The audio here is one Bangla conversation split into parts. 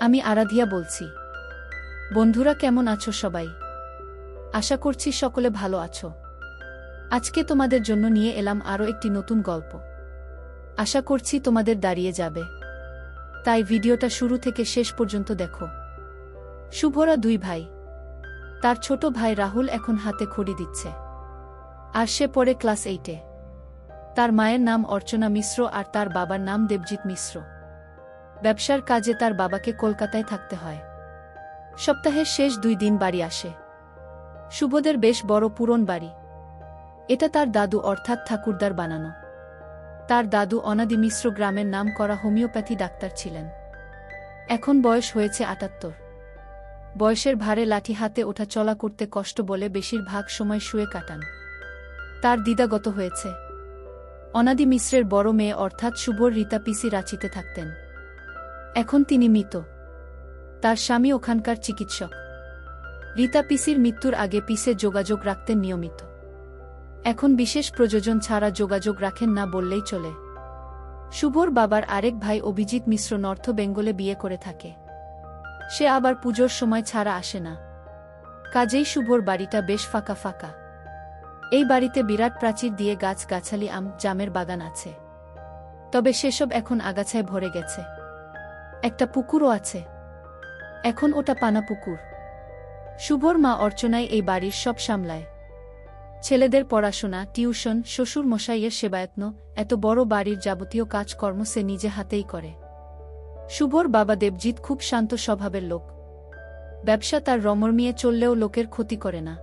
আমি আরাধিয়া বলছি। বন্ধুরা, কেমন আছো সবাই? আশা করছি সকলে ভালো আছো। আজকে তোমাদের জন্য নিয়ে এলাম আরও একটি নতুন গল্প। আশা করছি তোমাদের দাঁড়িয়ে যাবে, তাই ভিডিওটা শুরু থেকে শেষ পর্যন্ত দেখো। শুভরা দুই ভাই। তার ছোট ভাই রাহুল এখন হাতে খড়ি দিচ্ছে, আর সে পড়ে ক্লাস 8-এ। তার মায়ের নাম অর্চনা মিশ্র আর তার বাবার নাম দেবজিৎ মিশ্র। ব্যবসার কাজে তার বাবাকে কলকাতায় থাকতে হয়। সপ্তাহের শেষ 2 দিন বাড়ি আসে। শুভদের বেশ বড় পুরন বাড়ি। এটা তার দাদু অর্থাৎ ঠাকুরদার বানানো। তার দাদু অনাদি মিশ্র গ্রামের নাম করা হোমিওপ্যাথি ডাক্তার ছিলেন। এখন বয়স হয়েছে 78। বয়সের ভারে লাঠি হাতে ওঠা চলা করতে কষ্ট বলে বেশিরভাগ সময় শুয়ে কাটান। তার দিদাগত হয়েছে। অনাদি মিশ্রের বড় মেয়ে অর্থাৎ শুভর রীতা পিসি রাঁচিতে থাকতেন। এখন তিনি মৃত। তার স্বামী ওখানকার চিকিৎসক। রীতা পিসির মৃত্যুর আগে পিসে যোগাযোগ রাখতেন নিয়মিত। এখন বিশেষ প্রয়োজন ছাড়া যোগাযোগ রাখেন না বললেই চলে। শুভর বাবার আরেক ভাই অভিজিৎ মিশ্র নর্থ বেঙ্গলে বিয়ে করে থাকে। সে আবার পুজোর সময় ছাড়া আসে না। কাজেই শুভর বাড়িটা বেশ ফাঁকা ফাঁকা। এই বাড়িতে বিরাট প্রাচীর দিয়ে গাছ-গাছালি, আম জামের বাগান আছে। তবে সেসব এখন আগাছায় ভরে গেছে। একটা পুকুরও আছে, এখন ওটা পানা পুকুর। শুভর মা অর্চনাই এই বাড়ির সব সামলায়। ছেলেদের পড়াশোনা, টিউশন, শ্বশুর মশাইয়ের সেবায়ত্ন, এত বড় বাড়ির যাবতীয় কাজকর্ম সে নিজে হাতেই করে। শুভর বাবা দেবজিৎ খুব শান্ত স্বভাবের লোক। ব্যবসা তার রমরমিয়ে চললেও লোকের ক্ষতি করে না,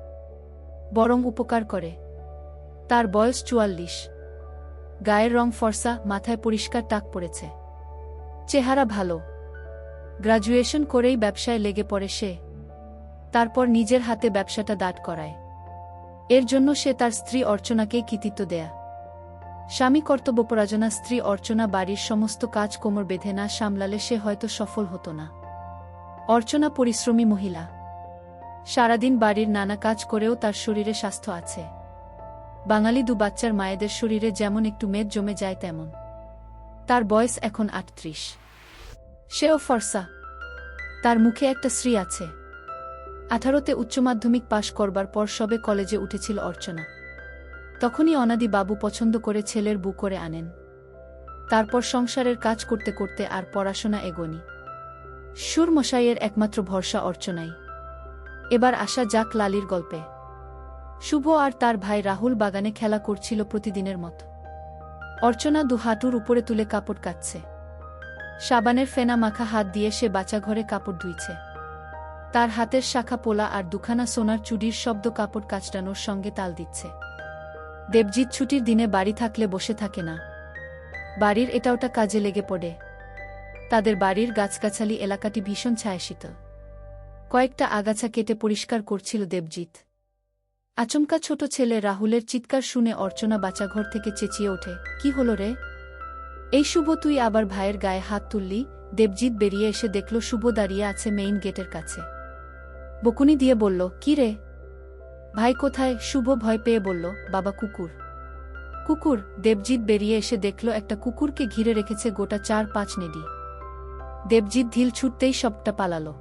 বরং উপকার করে। তার বয়স 44। গায়ের রং ফর্সা, মাথায় পরিষ্কার টাক পড়েছে, চেহারা ভালো। গ্রাজুয়েশন করেই ব্যবসায় লেগে পড়ে সে। তারপর নিজের হাতে ব্যবসাটা দাঁড় করায়। এর জন্য সে তার স্ত্রী অর্চনাকেই কৃতিত্ব দেয়া। স্বামী কর্তব্যপরায়ণা স্ত্রী অর্চনা বাড়ির সমস্ত কাজ কোমর বেঁধে না সামলালে সে হয়তো সফল হতো না। অর্চনা পরিশ্রমী মহিলা। সারাদিন বাড়ির নানা কাজ করেও তার শরীরে স্বাস্থ্য আছে। বাঙালি 2 বাচ্চার মায়েদের শরীরে যেমন একটু মেদ জমে যায় তেমন। তার বয়স এখন 38। সেও ফর্সা। তার মুখে একটা শ্রী আছে। 18তে উচ্চ মাধ্যমিক পাশ করবার পর সবে কলেজে উঠেছিল অর্চনা। তখনই অনাদি বাবু পছন্দ করে ছেলের বউ করে আনেন। তারপর সংসারের কাজ করতে করতে আর পড়াশোনা এগোনি। সুরমশাইয়ের একমাত্র ভরসা অর্চনাই। এবার আসা যাক লালির গল্পে। শুভ আর তার ভাই রাহুল বাগানে খেলা করছিল প্রতিদিনের মতো। অর্চনা 2 হাঁটুর উপরে তুলে কাপড় কাচ্ছে। সাবানের ফেনা মাখা হাত দিয়ে সে বাচ্চাঘরে কাপড় ধুইছে। তার হাতের শাখা পোলা আর 2খানা সোনার চুড়ির শব্দ কাপড় কাচটানোর সঙ্গে তাল দিচ্ছে। দেবজিৎ ছুটির দিনে বাড়ি থাকলে বসে থাকে না। বাড়ির এটা ওটা কাজে লেগে পড়ে। তাদের বাড়ির গাছগাছালি এলাকাটি ভীষণ ছায়াশীতল। কয়েকটা আগাছা কেটে পরিষ্কার করছিল দেবজিৎ। আচমকা ছোট ছেলে রাহুলের চিৎকার শুনে অর্চনা বাচ্চাঘর থেকে চেঁচিয়ে ওঠে, কি হলো রে? এই শুভ, তুই আবার ভাইয়ের গায়ে হাত তুললি? দেবজিৎ বেরিয়ে এসে দেখল শুভ দাঁড়িয়ে আছে মেইন গেটের কাছে। বকুনি দিয়ে বলল, কি রে ভাই, কোথায়? শুভ ভয় পেয়ে বলল, বাবা, কুকুর। কুকুর? দেবজিৎ বেরিয়ে এসে দেখল একটা কুকুরকে ঘিরে রেখেছে গোটা 4-5 নেডি। দেবজিৎ ঢিল ছুটতেই সবটা পালালো।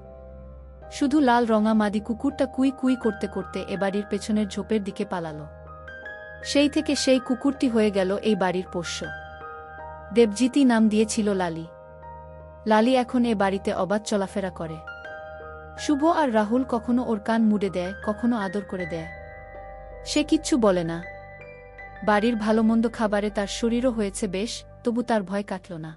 শুধু লাল রঙা মাদি কুকুরটা কুই কুই করতে করতে এ বাড়ির পেছনের ঝোপের দিকে পালালো। সেই থেকে সেই কুকুরটি হয়ে গেল এই বাড়ির পোষ্য। দেবজিৎই নাম দিয়েছিল লালি। লালি এখন এ বাড়িতে অবাধ চলাফেরা করে। শুভ আর রাহুল কখনো ওর কান মুড়ে দেয়, কখনো আদর করে দেয়। সে কিচ্ছু বলে না। বাড়ির ভালোমন্দ খাবারে তার শরীরও হয়েছে বেশ, তবু তার ভয় কাটল না।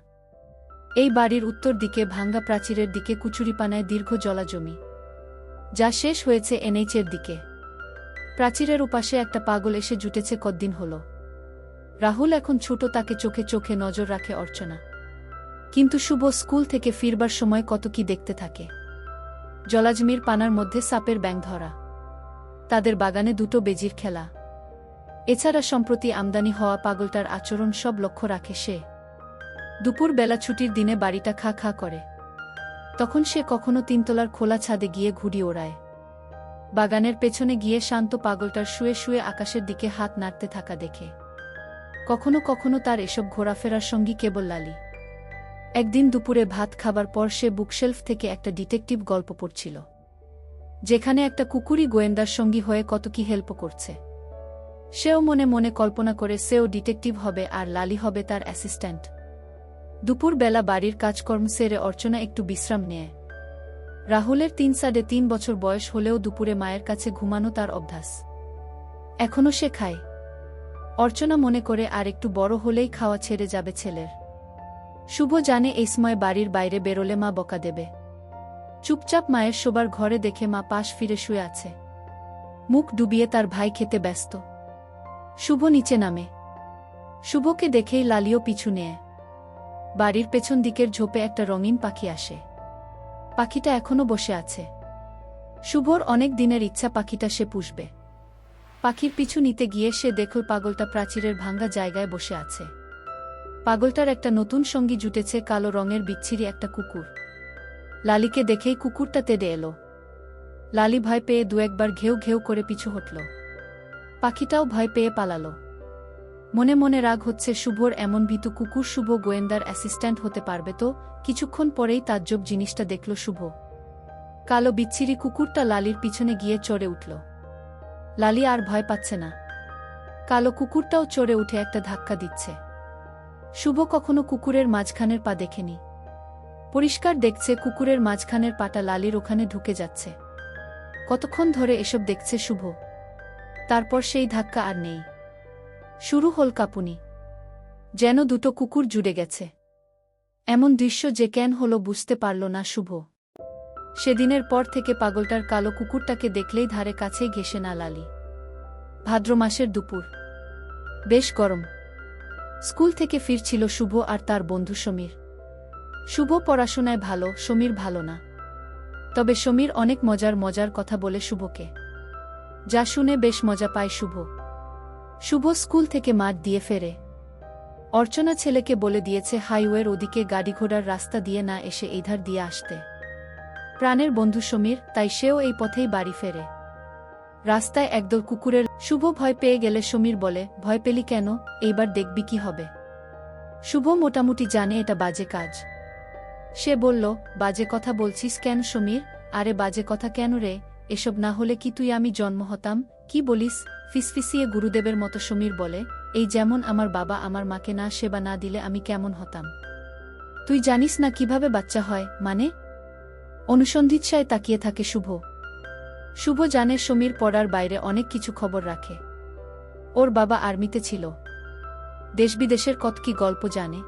এই বাড়ির উত্তর দিকে ভাঙ্গা প্রাচীরের দিকে কুচুরিপানায় দীর্ঘ জলাজমি, যা শেষ হয়েছে এনএইচের দিকে। প্রাচীরের উপাশে একটা পাগল এসে জুটেছে কদ্দিন হল। রাহুল এখন ছোট, তাকে চোখে চোখে নজর রাখে অর্চনা। কিন্তু শুভ স্কুল থেকে ফিরবার সময় কত কি দেখতে থাকে। জলাজমির পানার মধ্যে সাপের ব্যাঙ ধরা, তাদের বাগানে 2টো বেজির খেলা, এছাড়া সম্প্রতি আমদানি হওয়া পাগলটার আচরণ সব লক্ষ্য রাখে সে। দুপুর বেলা ছুটির দিনে বাড়িটা খা খা করে। তখন সে কখনো 3তলার খোলা ছাদে গিয়ে ঘুড়ি ওড়ায়। বাগানের পেছনে গিয়ে শান্ত পাগলটার শুয়ে শুয়ে আকাশের দিকে হাত নাড়তে থাকা দেখে। কখনো কখনো তার এসব ঘোরাফেরার সঙ্গী কেবল লালি। একদিন দুপুরে ভাত খাবার পর সে বুকশেলফ থেকে একটা ডিটেকটিভ গল্প পড়ছিল, যেখানে একটা কুকুরই গোয়েন্দার সঙ্গী হয়ে কত কি হেল্প করছে। সেও মনে মনে কল্পনা করে সেও ডিটেকটিভ হবে আর লালি হবে তার অ্যাসিস্ট্যান্ট। দুপুরবেলা বাড়ির কাজকর্ম সেরে অর্চনা একটু বিশ্রাম নেয়। রাহুলের 3.5 বছর বয়স হলেও দুপুরে মায়ের কাছে ঘুমানো তার অভ্যাস। এখনও সে খায়। অর্চনা মনে করে আর একটু বড় হলেই খাওয়া ছেড়ে যাবে ছেলের। শুভ জানে এই সময় বাড়ির বাইরে বেরোলে মা বকা দেবে। চুপচাপ মায়ের শোবার ঘরে দেখে মা পাশ ফিরে শুয়ে আছে, মুখ ডুবিয়ে তার ভাই খেতে ব্যস্ত। শুভ নিচে নামে। শুভকে দেখেই লালিও পিছু নেয়। বাড়ির পেছন দিকের ঝোপে একটা রঙিন পাখি আসে। পাখিটা এখনো বসে আছে। শুভর অনেক দিনের ইচ্ছা পাখিটা সে পুষবে। পাখির পিছু নিতে গিয়ে সে দেখল পাগলটা প্রাচীরের ভাঙ্গা জায়গায় বসে আছে। পাগলটার একটা নতুন সঙ্গী জুটেছে, কালো রঙের বিচ্ছিরি একটা কুকুর। লালিকে দেখেই কুকুরটা তেড়ে এলো। লালি ভয় পেয়ে দু একবার ঘেউ ঘেউ করে পিছু হটল। পাখিটাও ভয় পেয়ে পালালো। মনে মনে রাগ হচ্ছে শুভর এমন ভীতু কুকুর। শুভ গোয়েন্দার অ্যাসিস্ট্যান্ট হতে পারবে তো? কিছুক্ষণ পরেই তাজ্জব জিনিসটা দেখল শুভ। কালো বিচ্ছিরি কুকুরটা লালির পিছনে গিয়ে চড়ে উঠল। লালি আর ভয় পাচ্ছে না। কালো কুকুরটাও চড়ে উঠে একটা ধাক্কা দিচ্ছে। শুভ কখনো কুকুরের মাঝখানের পা দেখেনি। পরিষ্কার দেখছে কুকুরের মাঝখানের পাটা লালির ওখানে ঢুকে যাচ্ছে। কতক্ষণ ধরে এসব দেখছে শুভ। তারপর সেই ধাক্কা আর নেই। শুরু হল কাঁপুনি, যেন দুটো কুকুর জুড়ে গেছে। এমন দৃশ্য যে কেন হলো বুঝতে পারল না শুভ। সেদিনের পর থেকে পাগলটার কালো কুকুরটাকে দেখলেই ধারে কাছেই ঘেঁষে না লালি। ভাদ্র মাসের দুপুর, বেশ গরম। স্কুল থেকে ফিরছিল শুভ আর তার বন্ধু সমীর। শুভ পড়াশোনায় ভালো, সমীর ভালো না। তবে সমীর অনেক মজার মজার কথা বলে শুভকে, যা শুনে বেশ মজা পায় শুভ। শুভ স্কুল থেকে মাঠ দিয়ে ফেরে। অর্চনা ছেলেকে বলে দিয়েছে হাইওয়ের ওদিকে গাড়িঘোড়ার রাস্তা দিয়ে না এসে এই ধার দিয়ে আসতে। প্রাণের বন্ধু সমীর, তাই সেও এই পথেই বাড়ি ফেরে। রাস্তায় একদল কুকুরের। শুভ ভয় পেয়ে গেলে সমীর বলে, ভয় পেলি কেন? এইবার দেখবি কি হবে। শুভ মোটামুটি জানে এটা বাজে কাজ। সে বলল, বাজে কথা বলছিস কেন সমীর? আরে বাজে কথা কেন রে? এসব না হলে কি তুই আমি জন্ম হতাম? কি বলিস? ফিসফিসিয়ে গুরুদেবের মতো সমীর বলে, এই যেমন আমার বাবা আমার মাকে না সেবা না দিলে আমি কেমন হতাম। তুই জানিস না কিভাবে বাচ্চা হয়? মানে? অনুসন্ধিৎসায় তাকিয়ে থাকে শুভ। শুভ জানে সমীর পড়ার বাইরে অনেক কিছু খবর রাখে। ওর বাবা আর্মিতে ছিল, দেশবিদেশের কত কি গল্প জানে।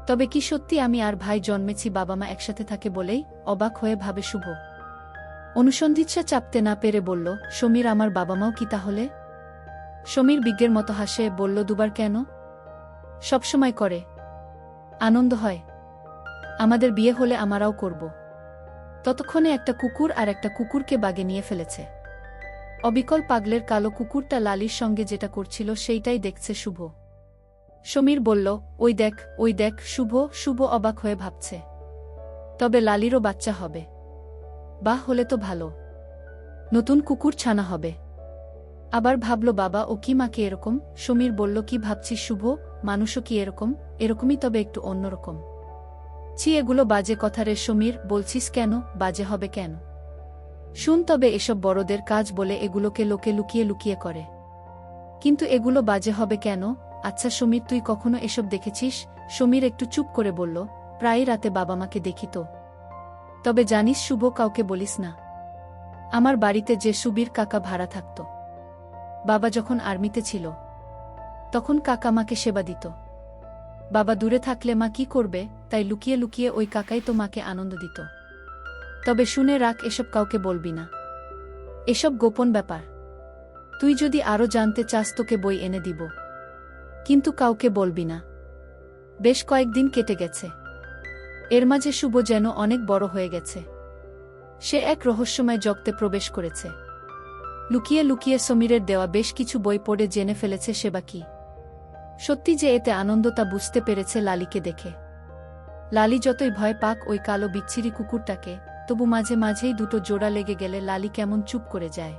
তবে কি সত্যি আমি আর ভাই জন্মেছি বাবা মা একসাথে থাকে বলেই? অবাক হয়ে ভাবে শুভ। অনুসন্ধিৎসা চাপতে না পেরে বলল, সমীর আমার বাবা মাও কি তাহলে? সমীর বিজ্ঞের মতো হাসে বলল, দুবার কেন? সবসময় করে। আনন্দ হয়। আমাদের বিয়ে হলে আমরাও করব। ততক্ষণে একটা কুকুর আর একটা কুকুরকে বাগে নিয়ে ফেলেছে। অবিকল পাগলের কালো কুকুরটা লালির সঙ্গে যেটা করছিল সেইটাই দেখছে শুভ। সমীর বলল, ওই দেখ, ওই দেখ। শুভ অবাক হয়ে ভাবছে, তবে লালিরও বাচ্চা হবে। বাহ, হলে তো ভালো, নতুন কুকুর ছানা হবে। আবার ভাবল, বাবা ও কি মাকে এরকম? সমীর বলল, কি ভাবছিস শুভ? মানুষও কি এরকম? এরকমই, তবে একটু অন্যরকম। ছি, এগুলো বাজে কথা রে সমীর। বলছিস কেন? বাজে হবে কেন? শুন, তবে এসব বড়দের কাজ বলে এগুলোকে লোকে লুকিয়ে লুকিয়ে করে। কিন্তু এগুলো বাজে হবে কেন? আচ্ছা সমীর, তুই কখনো এসব দেখেছিস? সমীর একটু চুপ করে বলল, প্রায়ই রাতে বাবা মাকে দেখি তো। তবে জানিস শুভ, কাউকে বলিস না। আমার বাড়িতে যে সুবীর কাকা ভাড়া থাকত, বাবা যখন আর্মিতে ছিল তখন কাকা মাকে সেবা দিত। বাবা দূরে থাকলে মা কি করবে, তাই লুকিয়ে লুকিয়ে ওই কাকাই তো মাকে আনন্দ দিত। তবে শুনে রাখ, এসব কাউকে বলবি না। এসব গোপন ব্যাপার। তুই যদি আরও জানতে চাস তোকে বই এনে দিব, কিন্তু কাউকে বলবি না। বেশ কয়েকদিন কেটে গেছে। এর মাঝে শুভ যেন অনেক বড় হয়ে গেছে। সে এক রহস্যময় জগতে প্রবেশ করেছে। লুকিয়ে লুকিয়ে সমীরের দেওয়া বেশ কিছু বই পড়ে জেনে ফেলেছে সেবা কি। সত্যি যে এতে আনন্দ তা বুঝতে পেরেছে লালিকে দেখে। লালি যতই ভয় পাক ওই কালো বিচ্ছিরি কুকুরটাকে, তবু মাঝে মাঝেই দুটো জোড়া লেগে গেলে লালি কেমন চুপ করে যায়।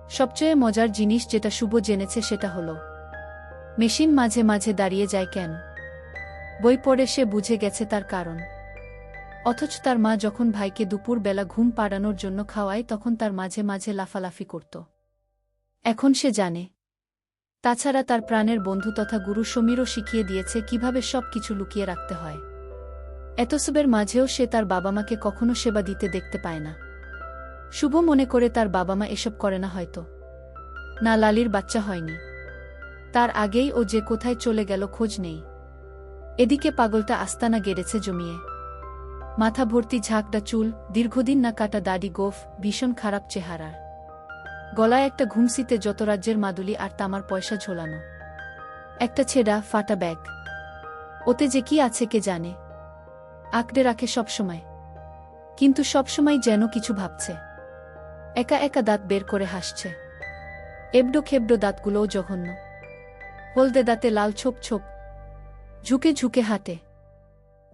সবচেয়ে মজার জিনিস যেটা শুভ জেনেছে সেটা হলো, মেশিন মাঝে মাঝে দাঁড়িয়ে যায় কেন? বই পড়ে সে বুঝে গেছে তার কারণ। অথচ তার মা যখন ভাইকে দুপুর বেলা ঘুম পাড়ানোর জন্য খাওয়ায় তখন তার মাঝে মাঝে লাফালাফি করত। এখন সে জানে। তাছাড়া তার প্রাণের বন্ধু তথা গুরু সমীরও শিখিয়ে দিয়েছে কিভাবে সব কিছু লুকিয়ে রাখতে হয়। এতসবের মাঝেও সে তার বাবা-মাকে কখনো সেবা দিতে দেখতে পায় না। শুভ মনে করে তার বাবা-মা এসব করে না হয়তো। না, লালির বাচ্চা হয়নি। তার আগেই ও যে কোথায় চলে গেল খোঁজ নেই। এদিকে পাগলটা আস্তানা গেড়েছে জমিয়ে। মাথা ভর্তি ঝাঁকড়া চুল, দীর্ঘদিন না কাটা দাড়ি, গোঁফ, ভীষণ খারাপ চেহারার। গলায় একটা ঘুমসিতে যত রাজ্যের মাদুলি আর তামার পয়সা ঝোলানো। একটা ছেঁড়া ফাটা ব্যাগ। ওতে যে কি আছে কে জানে। আঁকড়ে রাখে সবসময়, কিন্তু সবসময় যেন কিছু ভাবছে। একা একা দাঁত বের করে হাসছে। এবড়ো খেবড়ো দাঁতগুলোও জঘন্য। হলদে দাঁতে লাল ছোপ ছোপ। ঝুঁকে ঝুঁকে হাঁটে।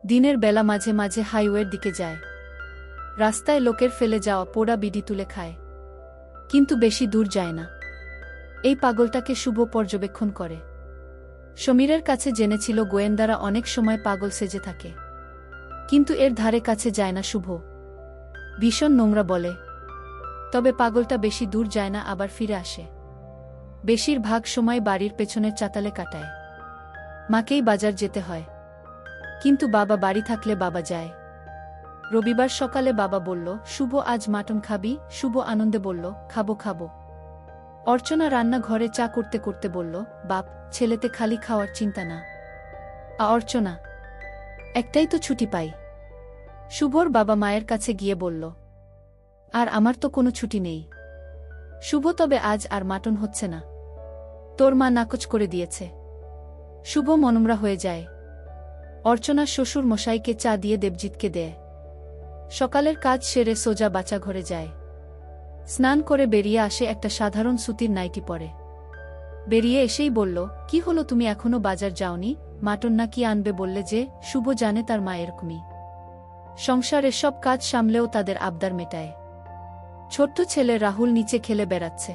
দিনের বেলা মাঝে মাঝে হাইওয়ের দিকে যায়। রাস্তায় লোকের ফেলে যাওয়া পোড়া বিড়ি তুলে খায়, কিন্তু বেশি দূর যায় না। এই পাগলটাকে শুভ পর্যবেক্ষণ করে। সমীরের কাছে জেনেছিল গোয়েন্দারা অনেক সময় পাগল সেজে থাকে, কিন্তু এর ধারে কাছে যায় না শুভ। ভীষণ নোংরা বলে। তবে পাগলটা বেশি দূর যায় না, আবার ফিরে আসে। বেশিরভাগ সময় বাড়ির পেছনের চাতালে কাটায়। মাকেই বাজার যেতে হয়, কিন্তু বাবা বাড়ি থাকলে বাবা যায়। রবিবার সকালে বাবা বলল, শুভ আজ মাটন খাবি? শুভ আনন্দে বলল, খাবো খাবো। অর্চনা রান্নাঘরে চা করতে করতে বলল, বাপ, ছেলেতে খালি খাওয়ার চিন্তা না। অর্চনা, একটাই তো ছুটি পাই। শুভর বাবা মায়ের কাছে গিয়ে বলল, আর আমার তো কোনো ছুটি নেই। শুভ, তবে আজ আর মাটন হচ্ছে না। তোর মা নাকচ করে দিয়েছে। শুভ মনমরা হয়ে যায়। অর্চনা শ্বশুর মশাইকে চা দিয়ে দেবজিৎকে দেয়। সকালের কাজ সেরে সোজা বাচ্চা ঘরে যায়। স্নান করে বেরিয়ে আসে, একটা সাধারণ সুতির নাইটি পরে। বেরিয়ে এসেই বলল, কি হলো, তুমি এখনো বাজার যাওনি? মাটন না কি আনবে বললে যে? শুভ জানে তার মা এরকমই। সংসারের সব কাজ সামলেও তাদের আবদার মেটায়। ছোট্ট ছেলে রাহুল নিচে খেলে বেড়াচ্ছে।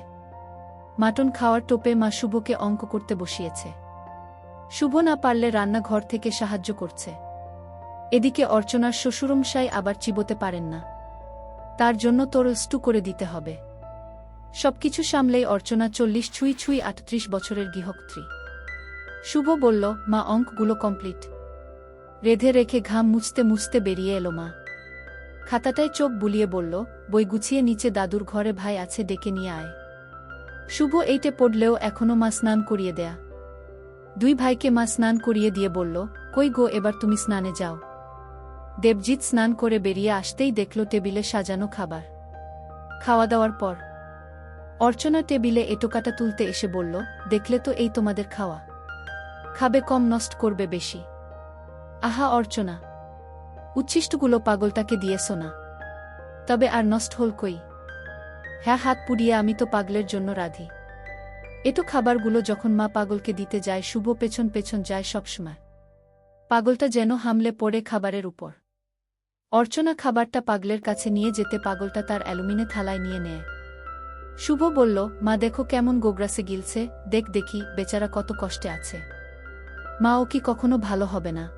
মাটন খাওয়ার টোপে মা শুভকে অঙ্ক করতে বসিয়েছে। শুভ না পারলে রান্নাঘর থেকে সাহায্য করছে। এদিকে অর্চনার শ্বশুরমশাই আবার চিবোতে পারেন না, তার জন্য তরল স্টু করে দিতে হবে। সবকিছু সামলেই অর্চনা 40 ছুঁই ছুঁই 38 বছরের গৃহকর্ত্রী। শুভ বলল, মা, অঙ্কগুলো কমপ্লিট। রেধে রেখে ঘাম মুছতে মুছতে বেরিয়ে এলো মা। খাতাটায় চোখ বুলিয়ে বলল, বই গুছিয়ে নিচে দাদুর ঘরে ভাই আছে, ডেকে নিয়ে আয়। শুভ এইটে পড়লেও এখনো মা স্নান করিয়ে দেয়া। দুই ভাইকে মা স্নান করিয়ে দিয়ে বলল, কই গো, এবার তুমি স্নানে যাও। দেবজিৎ স্নান করে বেরিয়ে আসতেই দেখল টেবিলে সাজানো খাবার। খাওয়া দাওয়ার পর অর্চনা টেবিলে এটোকাটা তুলতে এসে বলল, দেখলে তো, এই তোমাদের খাওয়া। খাবে কম, নষ্ট করবে বেশি। আহা অর্চনা, উচ্ছিষ্টগুলো পাগলটাকে দিয়েছ না? তবে আর নষ্ট হল কই? হ্যাঁ, হাত পুড়িয়ে আমি তো পাগলের জন্য রাধি। এটো খাবারগুলো যখন মা পাগলকে দিতে যায়, শুভ পেছন পেছন যায় সবসময়। পাগলটা যেন হামলে পড়ে খাবারের উপর। অর্চনা খাবারটা পাগলের কাছে নিয়ে যেতে পাগলটা তার অ্যালুমিনে থালায় নিয়ে নেয়। শুভ বলল, মা দেখো কেমন গোগ্রাসে গিলছে, দেখ দেখি, বেচারা কত কষ্টে আছে। মা, ও কি কখনো ভালো হবে না?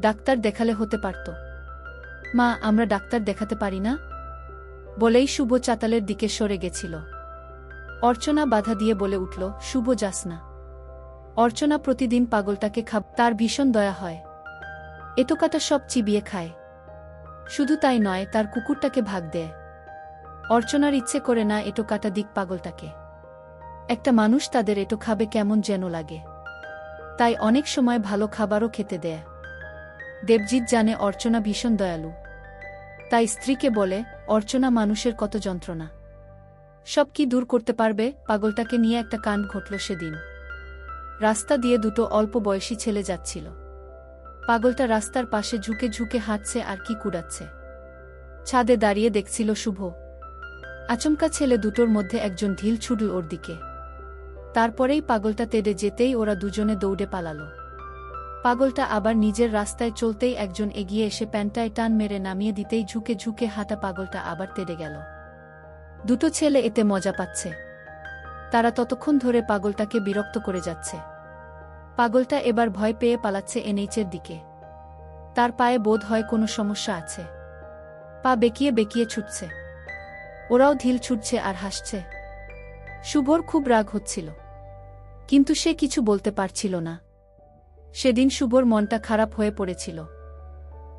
ডাক্তার দেখালে হতে পারত। মা, আমরা ডাক্তার দেখাতে পারি না? বলেই শুভ চাতালের দিকে সরে গেছিল। অর্চনা বাধা দিয়ে বলে উঠল, শুভ, যাস না। অর্চনা প্রতিদিন পাগলটাকে তার ভীষণ দয়া হয়। এটোকাটা সব চিবিয়ে খায়। শুধু তাই নয়, তার কুকুরটাকে ভাগ দেয়। অর্চনার ইচ্ছে করে না এটো কাটা দিক পাগলটাকে। একটা মানুষ তাদের এটো খাবে কেমন যেন লাগে, তাই অনেক সময় ভালো খাবারও খেতে দেয়। দেবজিৎ জানে অর্চনা ভীষণ দয়ালু, তাই স্ত্রীকে বলে, অর্চনা মানুষের কত যন্ত্রণা, সব কি দূর করতে পারবে। পাগলটাকে নিয়ে একটা কাণ্ড ঘটল সেদিন। রাস্তা দিয়ে দুটো অল্প বয়সী ছেলে যাচ্ছিল। পাগলটা রাস্তার পাশে ঝুঁকে ঝুঁকে হাঁটছে আর কি কুড়াচ্ছে। ছাদে দাঁড়িয়ে দেখছিল শুভ। আচমকা ছেলে দুটোর মধ্যে একজন ঢিল ছুড়ল ওর দিকে। তারপরেই পাগলটা তেড়ে যেতেই ওরা দুজনে দৌড়ে পালালো। পাগলটা আবার নিজের রাস্তায় চলতেই একজন এগিয়ে এসে প্যান্টায় টান মেরে নামিয়ে দিতেই ঝুঁকে ঝুঁকে হাঁটা পাগলটা আবার তেড়ে গেল। দুটো ছেলে এতে মজা পাচ্ছে। তারা ততক্ষণ ধরে পাগলটাকে বিরক্ত করে যাচ্ছে। পাগলটা এবার ভয় পেয়ে পালাচ্ছে এনএইচের দিকে। তার পায়ে বোধ হয় কোনো সমস্যা আছে। পা বেঁকিয়ে বেঁকিয়ে ছুটছে। ওরাও ঢিল ছুটছে আর হাসছে। শুভর খুব রাগ হচ্ছিল, কিন্তু সে কিছু বলতে পারছিল না। সেদিন শুভর মনটা খারাপ হয়ে পড়েছিল।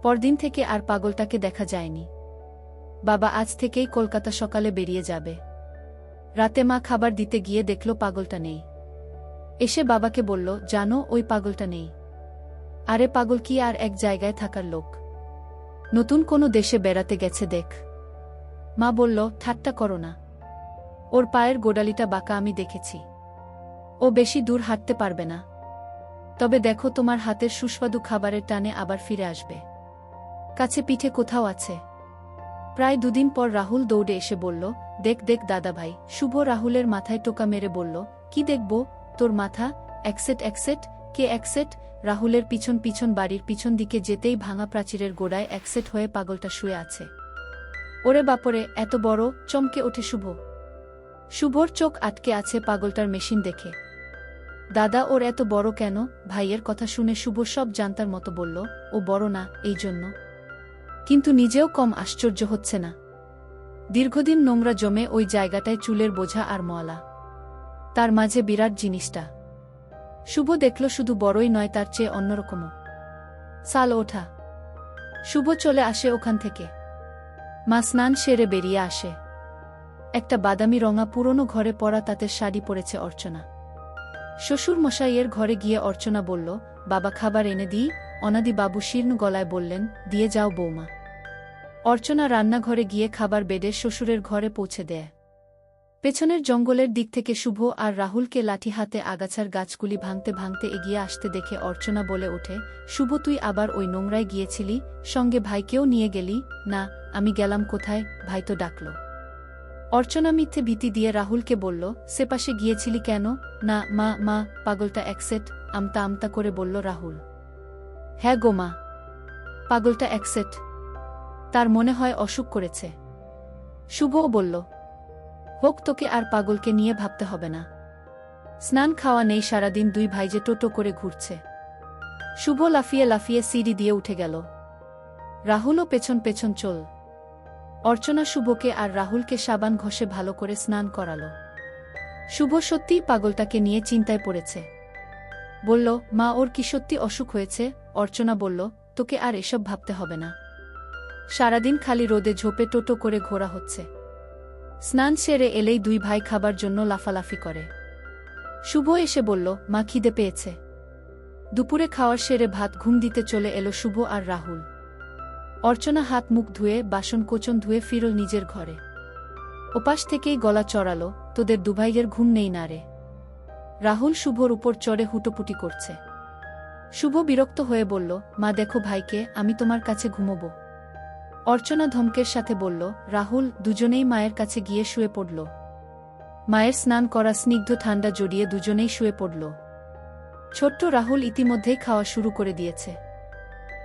পরদিন থেকে আর পাগলটাকে দেখা যায়নি। বাবা আজ থেকেই কলকাতা সকালে বেরিয়ে যাবে। রাতে মা খাবার দিতে গিয়ে দেখল পাগলটা নেই। এসে বাবাকে বলল, জানো ওই পাগলটা নেই। আরে পাগল কি আর এক জায়গায় থাকার লোক? নতুন কোনো দেশে বেড়াতে গেছে দেখ। মা বলল, ঠাট্টা করো না। ওর পায়ের গোড়ালিটা বাঁকা আমি দেখেছি। ও বেশি দূর হাঁটতে পারবে না। তবে দেখো তোমার হাতের সুস্বাদু খাবারের টানে আবার ফিরে আসবে। কাছে পিঠে কোথাও আছে। প্রায় দুদিন পর রাহুল দৌড়ে এসে বলল, দেখ দেখ দাদা ভাই। শুভ রাহুলের মাথায় টোকা মেরে বলল, কি দেখব তোর মাথা? একসেট একসেট। কে একসেট? রাহুলের পিছন পিছন বাড়ির পিছন দিকে যেতেই ভাঙা প্রাচীরের গোড়ায় একসেট হয়ে পাগলটা শুয়ে আছে। ওরে বাপরে, এত বড়! চমকে ওঠে শুভ। শুভর চোখ আটকে আছে পাগলটার মেশিন দেখে। দাদা ওর এত বড় কেন? ভাইয়ের কথা শুনে শুভ সব জানতার মতো বলল, ও বড় না এই জন্য। কিন্তু নিজেও কম আশ্চর্য হচ্ছে না। দীর্ঘদিন নোংরা জমে ওই জায়গাটায় চুলের বোঝা আর ময়লা। তার মাঝে বিরাট জিনিসটা। শুভ দেখল শুধু বড়ই নয়, তার চেয়ে অন্যরকমও। সাল ওঠা। শুভ চলে আসে ওখান থেকে। মা স্নান সেরে বেরিয়ে আসে। একটা বাদামি রঙা পুরনো ঘরে পরা তাঁতের শাড়ি পরেছে অর্চনা। শ্বশুর মশাইয়ের ঘরে গিয়ে অর্চনা বলল, বাবা খাবার এনে দিই? অনাদি বাবু শীর্ণ গলায় বললেন, দিয়ে যাও বৌমা। অর্চনা রান্নাঘরে গিয়ে খাবার বেডে শ্বশুরের ঘরে পৌঁছে দেয়। পেছনের জঙ্গলের দিক থেকে শুভ আর রাহুলকে লাঠি হাতে আগাছার গাছগুলি ভাঙতে ভাঙতে এগিয়ে আসতে দেখে অর্চনা বলে ওঠে, শুভ তুই আবার ওই নোংরায় গিয়েছিলি? সঙ্গে ভাইকেও নিয়ে গেলি? না, আমি গেলাম কোথায়, ভাই তো ডাকল। অর্চনা মিথ্যে ভীতি দিয়ে রাহুলকে বলল, সেপাশে গিয়েছিলি কেন? না মা, মা পাগলটা একসেট। আমতা আমতা করে বলল রাহুল। হ্যাঁ গো মা, পাগলটা একসেট। তার মনে হয় অসুখ করেছে। শুভও বলল, হোক, তোকে আর পাগলকে নিয়ে ভাবতে হবে না। স্নান খাওয়া নেই সারাদিন, দুই ভাইজে টোটো করে ঘুরছে। শুভ লাফিয়ে লাফিয়ে সিঁড়ি দিয়ে উঠে গেল। রাহুলও পেছন পেছন চল। অর্চনা শুভকে আর রাহুলকে সাবান ঘষে ভালো করে স্নান করালো। শুভ সত্যিই পাগলটাকে নিয়ে চিন্তায় পড়েছে। বলল, মা ওর কি সত্যি অসুখ হয়েছে? অর্চনা বলল, তোকে আর এসব ভাবতে হবে না। সারাদিন খালি রোদে ঝোপে টোটো করে ঘোরা হচ্ছে। স্নান সেরে এলেই দুই ভাই খাবার জন্য লাফালাফি করে। শুভ এসে বলল, মা খিদে পেয়েছে। দুপুরে খাওয়ার সেরে ভাত ঘুম দিতে চলে এলো শুভ আর রাহুল। অর্চনা হাত মুখ ধুয়ে বাসন কোচন ধুয়ে ফিরল নিজের ঘরে। ওপাশ থেকেই গলা চড়ালো, তোদের দুভাইয়ের ঘুম নেই না রে? রাহুল শুভর উপর চড়ে হুটোপুটি করছে। শুভ বিরক্ত হয়ে বলল, মা দেখো ভাইকে, আমি তোমার কাছে ঘুমোবো। অর্চনা ধমকের সাথে বলল, রাহুল। দুজনেই মায়ের কাছে গিয়ে শুয়ে পড়ল। মায়ের স্নান করা স্নিগ্ধ ঠান্ডা জড়িয়ে দুজনেই শুয়ে পড়ল। ছোট্ট রাহুল ইতিমধ্যেই খাওয়া শুরু করে দিয়েছে।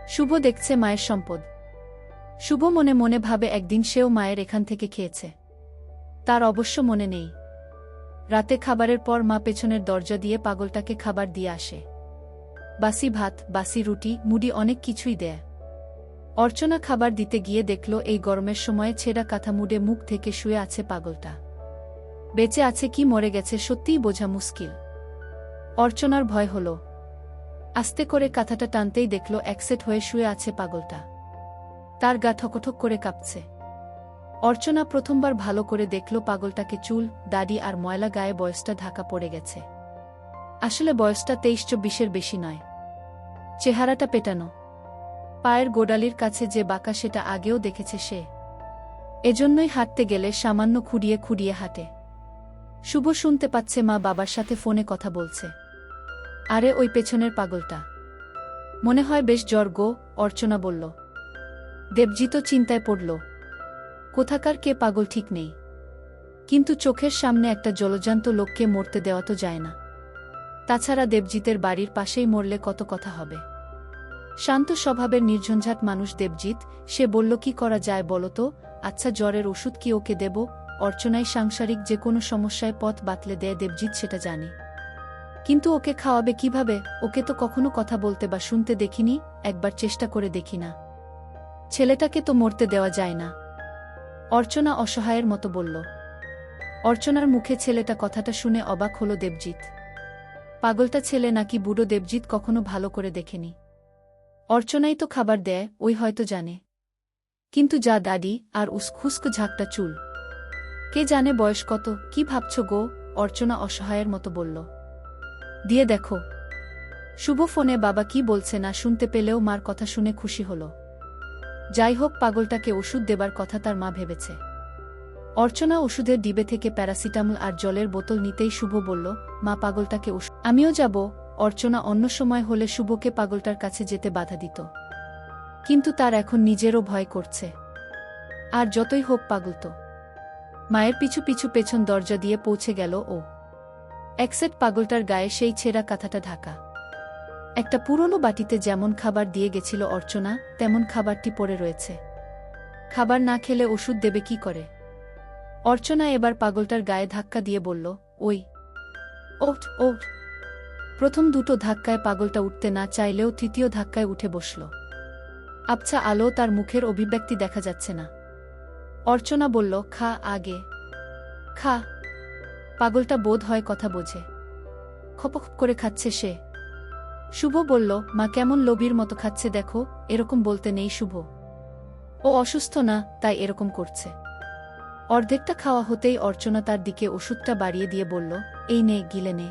শুভ দেখছে মায়ের সম্পদ। শুভ মনে মনে ভাবে একদিন সেও মায়ের এখান থেকে খেয়েছে। তার অবশ্য মনে নেই। রাতে খাবারের পর মা পেছনের দরজা দিয়ে পাগলটাকে খাবার দিয়ে আসে। বাসি ভাত, বাসি রুটি, মুড়ি, অনেক কিছুই দেয়। অর্চনা খাবার দিতে গিয়ে দেখল এই গরমের সময়ে ছেঁড়া কাঁথা মুড়ে মুখ থেকে শুয়ে আছে পাগলটা। বেঁচে আছে কি মরে গেছে সত্যিই বোঝা মুশকিল। অর্চনার ভয় হল। আস্তে করে কাঁথাটা টানতেই দেখল একসেট হয়ে শুয়ে আছে পাগলটা। তার গা ঠকঠক করে কাঁপছে। অর্চনা প্রথমবার ভালো করে দেখল পাগলটাকে চুল, দাড়ি আর ময়লা গায়ে বয়সটা ঢাকা পড়ে গেছে। আসলে বয়সটা 23-24-এর বেশি নয়। চেহারাটা পেটানো। পায়ের গোড়ালির কাছে যে বাঁকা সেটা আগেও দেখেছে সে। এজন্যই হাঁটতে গেলে সামান্য খুঁড়িয়ে খুঁড়িয়ে হাঁটে। শুভ শুনতে পাচ্ছে মা বাবার সাথে ফোনে কথা বলছে। আরে ওই পেছনের পাগলটা। মনে হয় বেশ জ্বর গো, অর্চনা বলল। দেবজিৎও চিন্তায় পড়ল। কোথাকার কে পাগল ঠিক নেই, কিন্তু চোখের সামনে একটা জলজান্ত লোককে মরতে দেওয়া তো যায় না। তাছাড়া দেবজিতের বাড়ির পাশেই মরলে কত কথা হবে। শান্ত স্বভাবের নির্ঝঞ্ঝাট মানুষ দেবজিৎ। সে বলল, কি করা যায় বলো তো? আচ্ছা, জ্বরের ওষুধ কি ওকে দেব? অর্চনায় সাংসারিক যে কোনো সমস্যায় পথ বাতলে দেয় দেবজিৎ, সেটা জানে। কিন্তু ওকে খাওয়াবে কিভাবে? ওকে তো কখনো কথা বলতে বা শুনতে দেখিনি, একবার চেষ্টা করে দেখি না। ছেলেটাকে তো মরতে দেওয়া যায় না। অর্চনা অসহায়ের মতো বলল। অর্চনার মুখে ছেলেটা কথাটা শুনে অবাক হল দেবজিৎ। পাগলটা ছেলে নাকি বুড়ো দেবজিৎ কখনো ভালো করে দেখেনি। অর্চনাই তো খাবার দেয়, ওই হয়তো জানে। কিন্তু যা দাড়ি আর উস্কুস্ক ঝাঁকটা চুল, কে জানে বয়স কত? কি ভাবছ গো? অর্চনা অসহায়ের মতো বলল। দিয়ে দেখো। শুভ ফোনে বাবা কি বলছে না শুনতে পেলেও মার কথা শুনে খুশি হল। যাই হোক, পাগলটাকে ওষুধ দেবার কথা তার মা ভেবেছে। অর্চনা ওষুধের ডিবে থেকে প্যারাসিটামল আর জলের বোতল নিতেই শুভ বলল, মা পাগলটাকে ওষুধ। আমিও যাব। অর্চনা অন্য সময় হলে শুভকে পাগলটার কাছে যেতে বাধা দিত, কিন্তু তার এখন নিজেরও ভয় করছে। আর যতই হোক পাগল তো। মায়ের পিছু পিছু পেছন দরজা দিয়ে পৌঁছে গেল ও। একসেট পাগলটার গায়ে সেই ছেঁড়া কাঁথাটা ঢাকা। একটা পুরনো বাটিতে যেমন খাবার দিয়ে গেছিল অর্চনা, তেমন খাবারটি পড়ে রয়েছে। খাবার না খেলে ওষুধ দেবে কি করে? অর্চনা এবার পাগলটার গায়ে ধাক্কা দিয়ে বলল, ওই ওঠ ওঠ। প্রথম দুটো ধাক্কায় পাগলটা উঠতে না চাইলেও তৃতীয় ধাক্কায় উঠে বসল। আবছা আলো, তার মুখের অভিব্যক্তি দেখা যাচ্ছে না। অর্চনা বলল, খা আগে খা। পাগলটা বোধ হয় কথা বোঝে। খপখপ করে খাচ্ছে সে। শুভ বলল, মা কেমন লোভীর মতো খাচ্ছে দেখো। এরকম বলতে নেই শুভ। ও অসুস্থ না, তাই এরকম করছে। অর্ধেকটা খাওয়া হতেই অর্চনা তার দিকে ওষুধটা বাড়িয়ে দিয়ে বলল, এই নে, গিলে নে।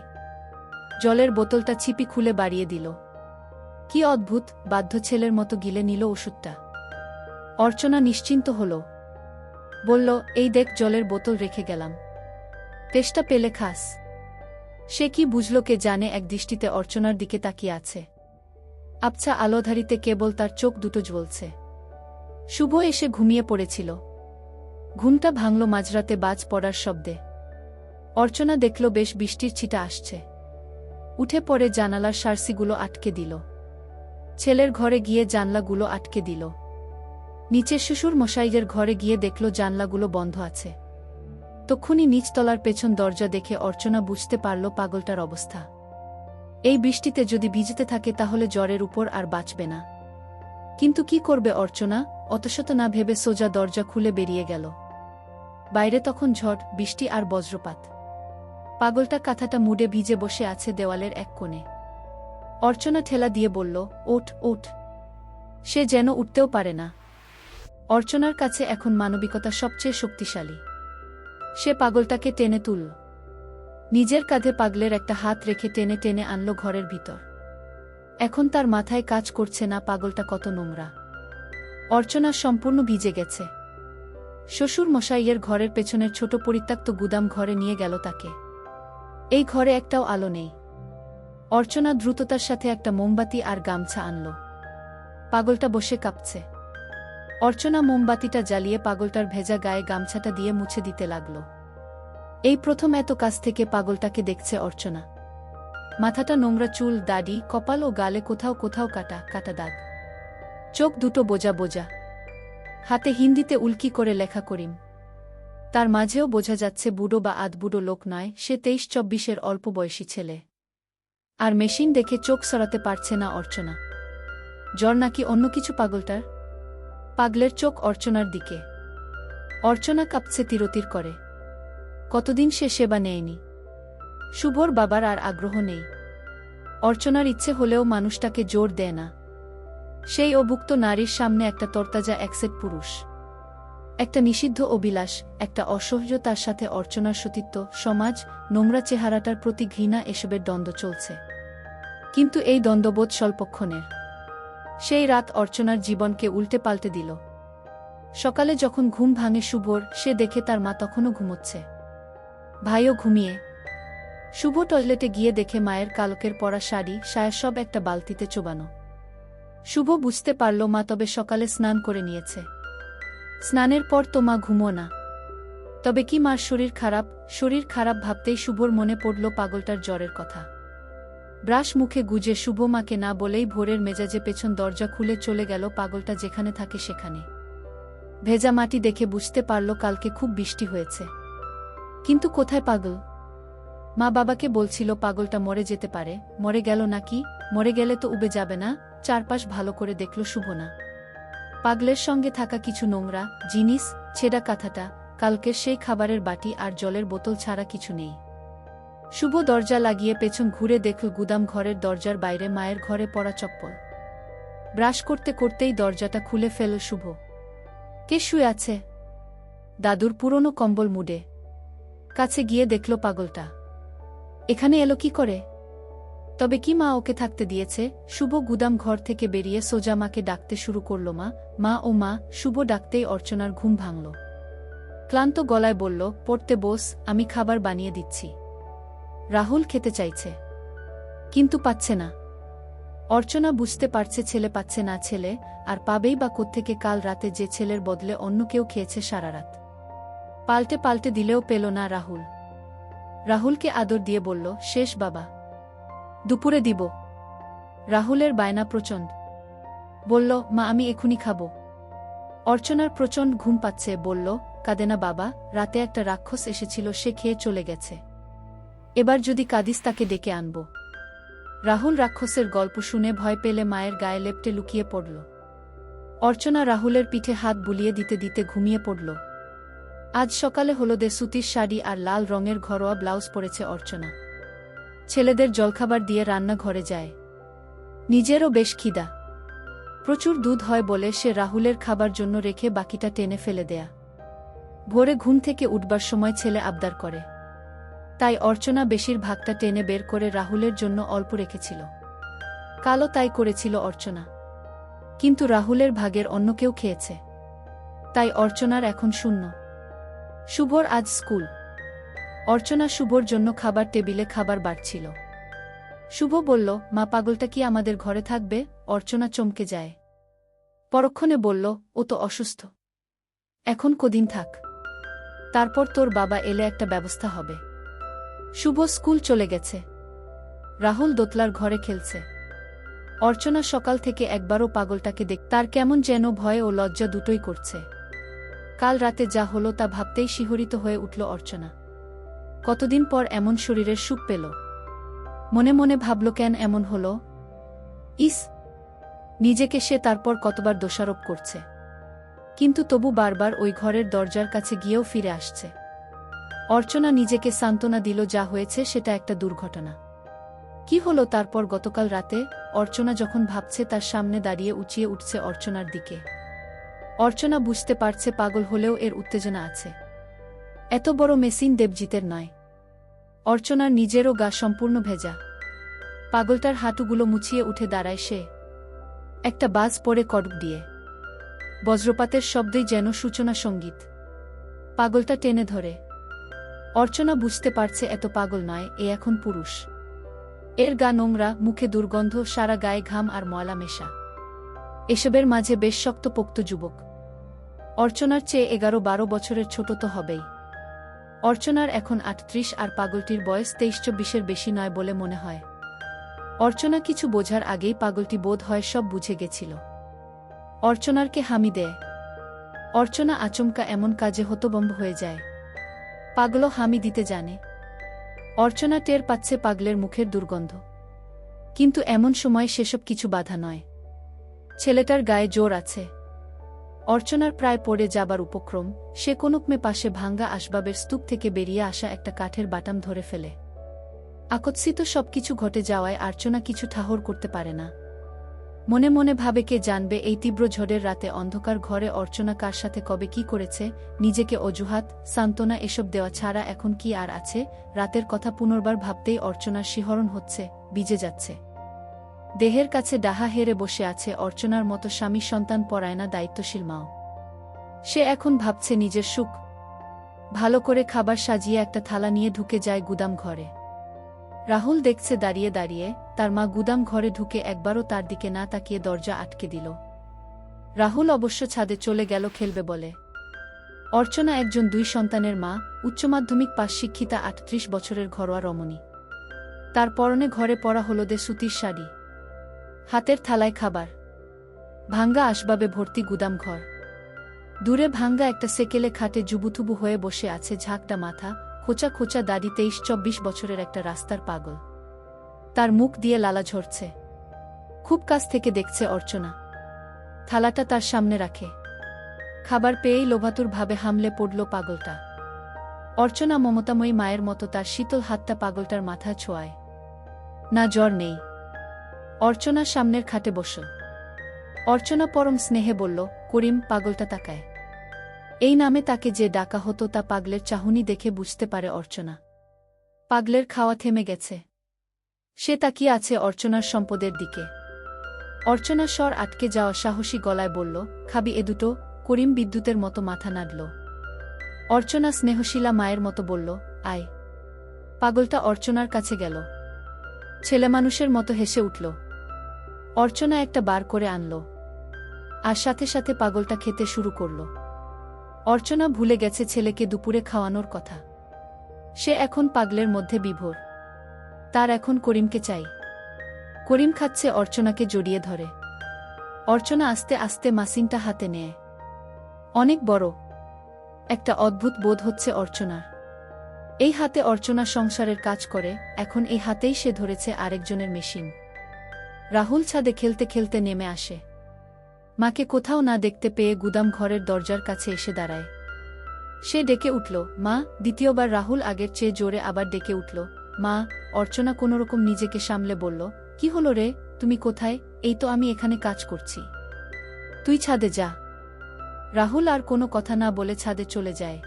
জলের বোতলটা ছিপি খুলে বাড়িয়ে দিল। কি অদ্ভুত, বাধ্য ছেলের মতো গিলে নিল ওষুধটা। অর্চনা নিশ্চিন্ত হল। বলল, এই দেখ, জলের বোতল রেখে গেলাম, তেষ্টা পেলে খাস। সে কি বুঝল কে জানে, এক দৃষ্টিতে অর্চনার দিকে তাকিয়ে আছে। আবছা আলোধারিতে কেবল তার চোখ দুটো জ্বলছে। শুভ এসে ঘুমিয়ে পড়েছিল। ঘুমটা ভাঙল মাঝরাতে বাজ পড়ার শব্দে। অর্চনা দেখল বেশ বৃষ্টির ছিটা আসছে। উঠে পড়ে জানালার সার্সিগুলো আটকে দিল। ছেলের ঘরে গিয়ে জানলাগুলো আটকে দিল। নিচে শ্বশুর মশাইয়ের ঘরে গিয়ে দেখল জানলাগুলো বন্ধ আছে। তক্ষুনি নিচতলার পেছন দরজা দেখে অর্চনা বুঝতে পারল পাগলটার অবস্থা। এই বৃষ্টিতে যদি ভিজতে থাকে তাহলে জ্বরের উপর আর বাঁচবে না। কিন্তু কি করবে অর্চনা? অতশত না ভেবে সোজা দরজা খুলে বেরিয়ে গেল। বাইরে তখন ঝড়, বৃষ্টি আর বজ্রপাত। পাগলটা কাঁথাটা মুড়ে ভিজে বসে আছে দেওয়ালের এক কোণে। অর্চনা ঠেলা দিয়ে বলল, ওঠ ওঠ। সে যেন উঠতেও পারে না। অর্চনার কাছে এখন মানবিকতা সবচেয়ে শক্তিশালী। সে পাগলটাকে টেনে তুলল। নিজের কাঁধে পাগলের একটা হাত রেখে টেনে টেনে আনল ঘরের ভিতর। এখন তার মাথায় কাজ করছে না পাগলটা কত নোংরা। অর্চনা সম্পূর্ণ ভিজে গেছে। শ্বশুর মশাইয়ের ঘরের পেছনের ছোট পরিত্যক্ত গুদাম ঘরে নিয়ে গেল তাকে। এই ঘরে একটাও আলো নেই। অর্চনা দ্রুততার সাথে একটা মোমবাতি আর গামছা আনল। পাগলটা বসে কাঁপছে। অর্চনা মোমবাতিটা জ্বালিয়ে পাগলটার ভেজা গায়ে গামছাটা দিয়ে মুছে দিতে লাগল। এই প্রথম এত কাছ থেকে পাগলটাকে দেখছে অর্চনা। মাথাটা নোংরা, চুল, দাড়ি, কপাল ও গালে কোথাও কোথাও কাটা কাটা দাগ। চোখ দুটো বোজা বোজা। হাতে হিন্দিতে উল্কি করে লেখা করিম। তার মাঝেও বোঝা যাচ্ছে বুড়ো বা আধবুড়ো লোক নয়, সে 23-24-এর অল্প বয়সী ছেলে। আর মেশিন দেখে চোখ সরাতে পারছে না অর্চনা। জ্বর নাকি অন্য কিছু পাগলটার? পাগলের চোখ অর্চনার দিকে। অর্চনা কাঁপছে তিরতির করে। কতদিন সে সেবা নেয়নি। শুভর বাবার আর আগ্রহ নেই। অর্চনার ইচ্ছে হলেও মানুষটাকে জোর দেয় না। সেই অভুক্ত নারীর সামনে একটা তরতাজা একসেট পুরুষ, একটা নিষিদ্ধ অভিলাষ, একটা অসহ্য, তার সাথে অর্চনার সতীত্ব, সমাজ, নোংরা চেহারাটার প্রতি ঘৃণা, এসবের দ্বন্দ্ব চলছে। কিন্তু এই দ্বন্দ্ববোধ স্বল্পক্ষণের। সেই রাত অর্চনার জীবনকে উল্টে পাল্টে দিল। সকালে যখন ঘুম ভাঙে শুভর, সে দেখে তার মা তখনও ঘুমোচ্ছে, ভাইও ঘুমিয়ে। শুভ টয়লেটে গিয়ে দেখে মায়ের কালকের পরা শাড়ি, সায়া সব একটা বালতিতে চোবানো। শুভ বুঝতে পারল মা তবে সকালে স্নান করে নিয়েছে। স্নানের পর তো মা ঘুমো না। তবে কি মার শরীর খারাপ? শরীর খারাপ ভাবতেই শুভর মনে পড়ল পাগলটার জ্বরের কথা। ব্রাশ মুখে গুজে শুভ মাকে না বলেই ভোরের মেজাজে পেছন দরজা খুলে চলে গেল পাগলটা যেখানে থাকে সেখানে। ভেজা মাটি দেখে বুঝতে পারল কালকে খুব বৃষ্টি হয়েছে। কিন্তু কোথায় পাগল? মা বাবাকে বলছিল পাগলটা মরে যেতে পারে, মরে গেল নাকি, মরে গেলে তো উবে যাবে না। চারপাশ ভালো করে দেখল শুভ না। পাগলের সঙ্গে থাকা কিছু নোংরা জিনিস, ছেঁড়া কাঁথাটা, কালকের সেই খাবারের বাটি আর জলের বোতল ছাড়া কিছু নেই। শুভ দরজা লাগিয়ে পেছন ঘুরে দেখল গুদাম ঘরের দরজার বাইরে মায়ের ঘরে পড়া চপ্পল। ব্রাশ করতে করতেই দরজাটা খুলে ফেলল শুভ। কে শুয়ে আছে? দাদুর পুরনো কম্বল মুড়ে। কাছে গিয়ে দেখল পাগলটা। এখানে এলো কি করে? তবে কি মা ওকে থাকতে দিয়েছে? শুভ গুদাম ঘর থেকে বেরিয়ে সোজা মাকে ডাকতে শুরু করল, মা, মা, ও মা। শুভ ডাকতেই অর্চনার ঘুম ভাঙল। ক্লান্ত গলায় বলল, পড়তে বস, আমি খাবার বানিয়ে দিচ্ছি। রাহুল খেতে চাইছে, কিন্তু পাচ্ছে না। অর্চনা বুঝতে পারছে ছেলে পাচ্ছে না, ছেলে আর পাবেই বা কোত্থেকে? কাল রাতে যে ছেলের বদলে অন্য কেউ খেয়েছে সারা রাত। পাল্টে পাল্টে দিলেও পেল না রাহুল। রাহুলকে আদর দিয়ে বলল, শেষ বাবা, দুপুরে দিব। রাহুলের বায়না প্রচণ্ড। বলল, মা, আমি এখুনি খাবো। অর্চনার প্রচণ্ড ঘুম পাচ্ছে, বলল, কাঁদে না বাবা, রাতে একটা রাক্ষস এসেছিল, সে খেয়ে চলে গেছে। এবার যদি কাঁদিস তাকে ডেকে আনব। রাহুল রাক্ষসের গল্প শুনে ভয় পেলে মায়ের গায়ে লেপ্টে লুকিয়ে পড়ল। অর্চনা রাহুলের পিঠে হাত বুলিয়ে দিতে দিতে ঘুমিয়ে পড়ল। আজ সকালে হলদে সুতির শাড়ি আর লাল রঙের ঘরোয়া ব্লাউজ পরেছে অর্চনা। ছেলেদের জলখাবার দিয়ে রান্নাঘরে যায়। নিজেরও বেশ খিদা। প্রচুর দুধ হয় বলে সে রাহুলের খাবার জন্য রেখে বাকিটা টেনে ফেলে দেয়া। ভোরে ঘুম থেকে উঠবার সময় ছেলে আবদার করে, তাই অর্চনা বেশিরভাগটা টেনে বের করে রাহুলের জন্য অল্প রেখেছিল। কালও তাই করেছিল অর্চনা, কিন্তু রাহুলের ভাগের অন্য কেউ খেয়েছে, তাই অর্চনার এখন শূন্য। শুভর আজ স্কুল। অর্চনা শুভর জন্য খাবার টেবিলে খাবার বাড়ছিল। শুভ বলল, মা, পাগলটা কি আমাদের ঘরে থাকবে? অর্চনা চমকে যায়। পরক্ষণে বলল, ও তো অসুস্থ, এখন কদিন থাক, তারপর তোর বাবা এলে একটা ব্যবস্থা হবে। শুভ স্কুল চলে গেছে। রাহুল দোতলার ঘরে খেলছে। অর্চনা সকাল থেকে একবারও পাগলটাকে তার কেমন যেন ভয় ও লজ্জা দুটোই করছে। কাল রাতে যা হলো তা ভাবতেই শিহরিত হয়ে উঠল অর্চনা। কতদিন পর এমন শরীরের সুখ পেল। মনে মনে ভাবল, কেন এমন হলো? ইস, নিজেকে সে তারপর কতবার দোষারোপ করছে, কিন্তু তবু বারবার ওই ঘরের দরজার কাছে গিয়েও ফিরে আসছে। অর্চনা নিজেকে সান্ত্বনা দিল, যা হয়েছে সেটা একটা দুর্ঘটনা। কি হলো তারপর গতকাল রাতে? অর্চনা যখন ভাবছে, তার সামনে দাঁড়িয়ে উঁচিয়ে উঠছে অর্চনার দিকে। অর্চনা বুঝতে পারছে পাগল হলেও এর উত্তেজনা আছে। এত বড় মেশিন দেবজিতের নয়। অর্চনার নিজেরও গা সম্পূর্ণ ভেজা। পাগলটার হাঁটুগুলো মুছিয়ে উঠে দাঁড়ায় সে। একটা বাজ পড়ে কড়ক দিয়ে। বজ্রপাতের শব্দেই যেন সূচনা সঙ্গীত। পাগলটা টেনে ধরে। অর্চনা বুঝতে পারছে এত পাগল নয়, এ এখন পুরুষ। এর গা নোংরা, মুখে দুর্গন্ধ, সারা গায়ে ঘাম আর ময়লা মেশা। এসবের মাঝে বেশ শক্তপোক্ত যুবক। অর্চনার চেয়ে 11-12 বছরের ছোট তো হবেই। অর্চনার এখন 38 আর পাগলটির বয়স 23-24-এর বেশি নয় বলে মনে হয়। অর্চনা কিছু বোঝার আগেই পাগলটি বোধ হয় সব বুঝে গেছিল। অর্চনারকে হামি দেয়। অর্চনা আচমকা এমন কাজে হতভম্ব হয়ে যায়। পাগলও হামি দিতে জানে। অর্চনা টের পাচ্ছে পাগলের মুখের দুর্গন্ধ, কিন্তু এমন সময় সেসব কিছু বাধা নয়। ছেলেটার গায়ে জোর আছে। অর্চনার প্রায় পড়ে যাবার উপক্রম, সে কোনক্রমে পাশে ভাঙ্গা আসবাবের স্তূপ থেকে বেরিয়ে আসা একটা কাঠের বাটাম ধরে ফেলে। আকস্মিত সবকিছু ঘটে যাওয়ায় অর্চনা কিছু ঠাহর করতে পারে না। মনে মনে ভাবে, কে জানবে এই তীব্র ঝড়ের রাতে অন্ধকার ঘরে অর্চনা কার সাথে কবে কি করেছে। নিজেকে অজুহাত, সান্ত্বনা এসব দেওয়া ছাড়া এখন কি আর আছে? রাতের কথা পুনর্বার ভাবতেই অর্চনার শিহরণ হচ্ছে, ভিজে যাচ্ছে। দেহের কাছে ডাহা হেরে বসে আছে অর্চনার মতো স্বামী সন্তান পরায়ণা দায়িত্বশীল মাও। সে এখন ভাবছে নিজের সুখ। ভালো করে খাবার সাজিয়ে একটা থালা নিয়ে ঢুকে যায় গুদাম ঘরে। রাহুল দেখছে দাঁড়িয়ে দাঁড়িয়ে, তার মা গুদাম ঘরে ঢুকে একবারও তার দিকে না তাকিয়ে দরজা আটকে দিল। রাহুল অবশ্য ছাদে চলে গেল খেলবে বলে। অর্চনা একজন 2 সন্তানের মা, উচ্চমাধ্যমিক পাশ শিক্ষিতা, 38 বছরের ঘরোয়া রমণী। তার পরনে ঘরে পরা হলদে সুতির শাড়ি, হাতের থালায় খাবার, ভাঙ্গা আসবাবে ভর্তি গুদাম ঘর। দূরে ভাঙ্গা একটা সেকেলে খাটে জুবুথুবু হয়ে বসে আছে ঝাঁকটা মাথা, খোঁচা খোঁচা দাড়ি, 23-24 বছরের একটা রাস্তার পাগল। তার মুখ দিয়ে লালা ঝরছে। খুব কাছ থেকে দেখছে অর্চনা। থালাটা তার সামনে রাখে। খাবার পেয়েই লোভাতুর ভাবে হামলে পড়ল পাগলটা। অর্চনা মমতাময়ী মায়ের মতো তার শীতল হাতটা পাগলটার মাথা ছোঁয়ায়। না, জ্বর নেই। অর্চনা সামনের খাটে বসল। অর্চনা পরম স্নেহে বলল, করিম। পাগলটা তাকায়। এই নামে তাকে যে ডাকা হতো তা পাগলের চাহনি দেখে বুঝতে পারে অর্চনা। পাগলের খাওয়া থেমে গেছে। সে তাকিয়ে আছে অর্চনার সম্পদের দিকে। অর্চনা স্বর আটকে যাওয়া সাহসী গলায় বলল, খাবি এ দুটো? করিম বিদ্যুতের মতো মাথা নাড়ল। অর্চনা স্নেহশীলা মায়ের মতো বলল, আয়। পাগলটা অর্চনার কাছে গেল। ছেলেমানুষের মতো হেসে উঠল। অর্চনা একটা বার করে আনল। আর সাথে সাথে পাগলটা খেতে শুরু করল। অর্চনা ভুলে গেছে ছেলেকে দুপুরে খাওয়ানোর কথা। সে এখন পাগলের মধ্যে বিভোর। তার এখন করিমকে চাই। করিম খাচ্ছে, অর্চনাকে জড়িয়ে ধরে। অর্চনা আস্তে আস্তে মাসিনটা হাতে নেয়। অনেক বড়। একটা অদ্ভুত বোধ হচ্ছে অর্চনার। এই হাতে অর্চনা সংসারের কাজ করে, এখন এই হাতেই সে ধরেছে আরেকজনের মেশিন। রাহুল ছাদে খেলতে খেলতে নেমে আসে। মাকে কোথাও না দেখতে পেয়ে গুদাম ঘরের দরজার কাছে এসে দাঁড়ায়। সে ডেকে উঠল, মা। দ্বিতীয়বার রাহুল আগের চেয়ে জোরে আবার ডেকে উঠল, মা। অর্চনা কোনোরকম নিজেকে সামলে বলল, কি হলো রে? তুমি কোথায়? এই তো আমি এখানে কাজ করছি। তুই ছাদে যা। রাহুল আর কোনো কথা না বলে ছাদে চলে যায়।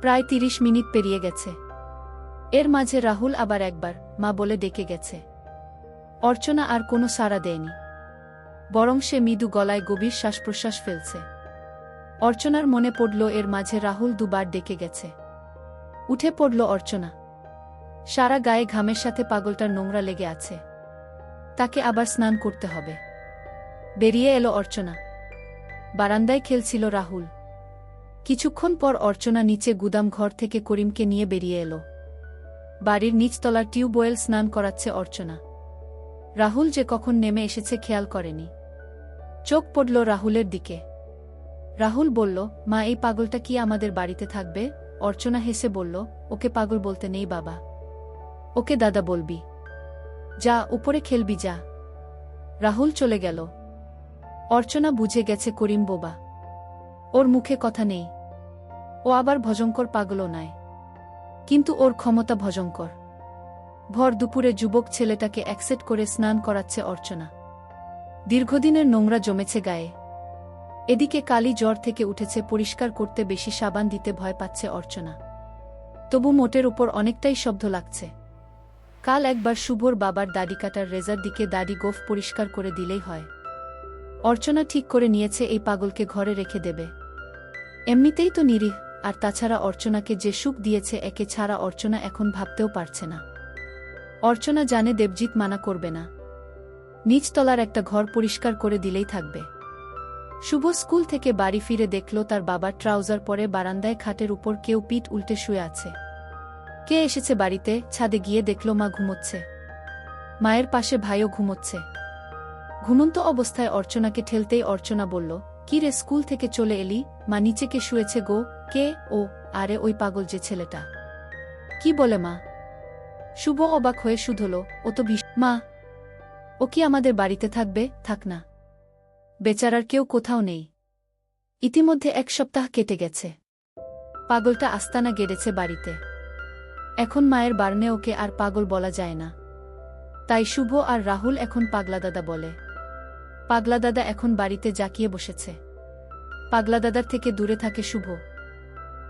প্রায় 30 মিনিট পেরিয়ে গেছে। এর মাঝে রাহুল আবার একবার মা বলে ডেকে গেছে। অর্চনা আর কোনো সাড়া দেয়নি, বরং সে মৃদু গলায় গভীর শ্বাসপ্রশ্বাস ফেলছে। অর্চনার মনে পড়ল এর মাঝে রাহুল দুবার ডেকে গেছে। উঠে পড়ল অর্চনা। সারা গায়ে ঘামের সাথে পাগলটার নোংরা লেগে আছে। তাকে আবার স্নান করতে হবে। বেরিয়ে এলো অর্চনা। বারান্দায় খেলছিল রাহুল। কিছুক্ষণ পর অর্চনা নিচে গুদাম ঘর থেকে করিমকে নিয়ে বেরিয়ে এলো। বাড়ির নিচতলার টিউবওয়েল স্নান করাচ্ছে অর্চনা। রাহুল যে কখন নেমে এসেছে খেয়াল করেনি। চোখ পড়ল রাহুলের দিকে। রাহুল বলল, মা, এই পাগলটা কি আমাদের বাড়িতে থাকবে? অর্চনা হেসে বলল, ওকে পাগল বলতে নেই বাবা। ওকে দাদা বলবি। যা, উপরে খেলবি যা। রাহুল চলে গেল। অর্চনা বুঝে গেছে করিম বোবা। ওর মুখে কথা নেই। ও আবার ভয়ঙ্কর পাগলও নয়, কিন্তু ওর ক্ষমতা ভয়ঙ্কর। ভর দুপুরে যুবক ছেলেটাকে অ্যাকসেপ্ট করে স্নান করাচ্ছে অর্চনা। দীর্ঘদিনের নোংরা জমেছে গায়ে। এদিকে কালি জ্বর থেকে উঠেছে, পরিষ্কার করতে বেশি সাবান দিতে ভয় পাচ্ছে অর্চনা। তবু মোটের উপর অনেকটাই শব্দ লাগছে। কাল একবার শুভর বাবার দাড়ি কাটার রেজার দিকে দাড়ি গোফ পরিষ্কার করে দিলেই হয়। অর্চনা ঠিক করে নিয়েছে এই পাগলকে ঘরে রেখে দেবে। এমনিতেই তো নিরীহ, আর তাছাড়া অর্চনাকে যে সুখ দিয়েছে একে ছাড়া অর্চনা এখন ভাবতেও পারছে না। অর্চনা জানে দেবজিৎ মানা করবে না। নিচতলার একটা ঘর পরিষ্কার করে দিলেই থাকবে। শুভ স্কুল থেকে বাড়ি ফিরে দেখল তার বাবা ট্রাউজার পরে বারান্দায় খাটের উপর কেউ পিঠ উল্টে শুয়ে আছে। কে এসেছে বাড়িতে? ছাদে গিয়ে দেখল মা ঘুমোচ্ছে। মায়ের পাশে ভাইও ঘুমোচ্ছে। ঘুমন্ত অবস্থায় অর্চনাকে ঠেলতেই অর্চনা বলল, কি রে, স্কুল থেকে চলে এলি? মা, নিচে কে শুয়েছে গো? কে? ও, আরে ওই পাগল যে ছেলেটা। কি বলে মা? শুভ অবাক হয়ে শুধল, ও তো মা, ও কি আমাদের বাড়িতে থাকবে? থাক না। বেচারার কেউ কোথাও নেই। ইতিমধ্যে 1 সপ্তাহ কেটে গেছে। পাগলটা আস্তানা গেড়েছে বাড়িতে। এখন মায়ের বারণে ওকে আর পাগল বলা যায় না। তাই শুভ আর রাহুল এখন পাগলা দাদা বলে। পাগলা দাদা এখন বাড়িতে জাকিয়ে বসেছে। পাগলা দাদার থেকে দূরে থাকে শুভ।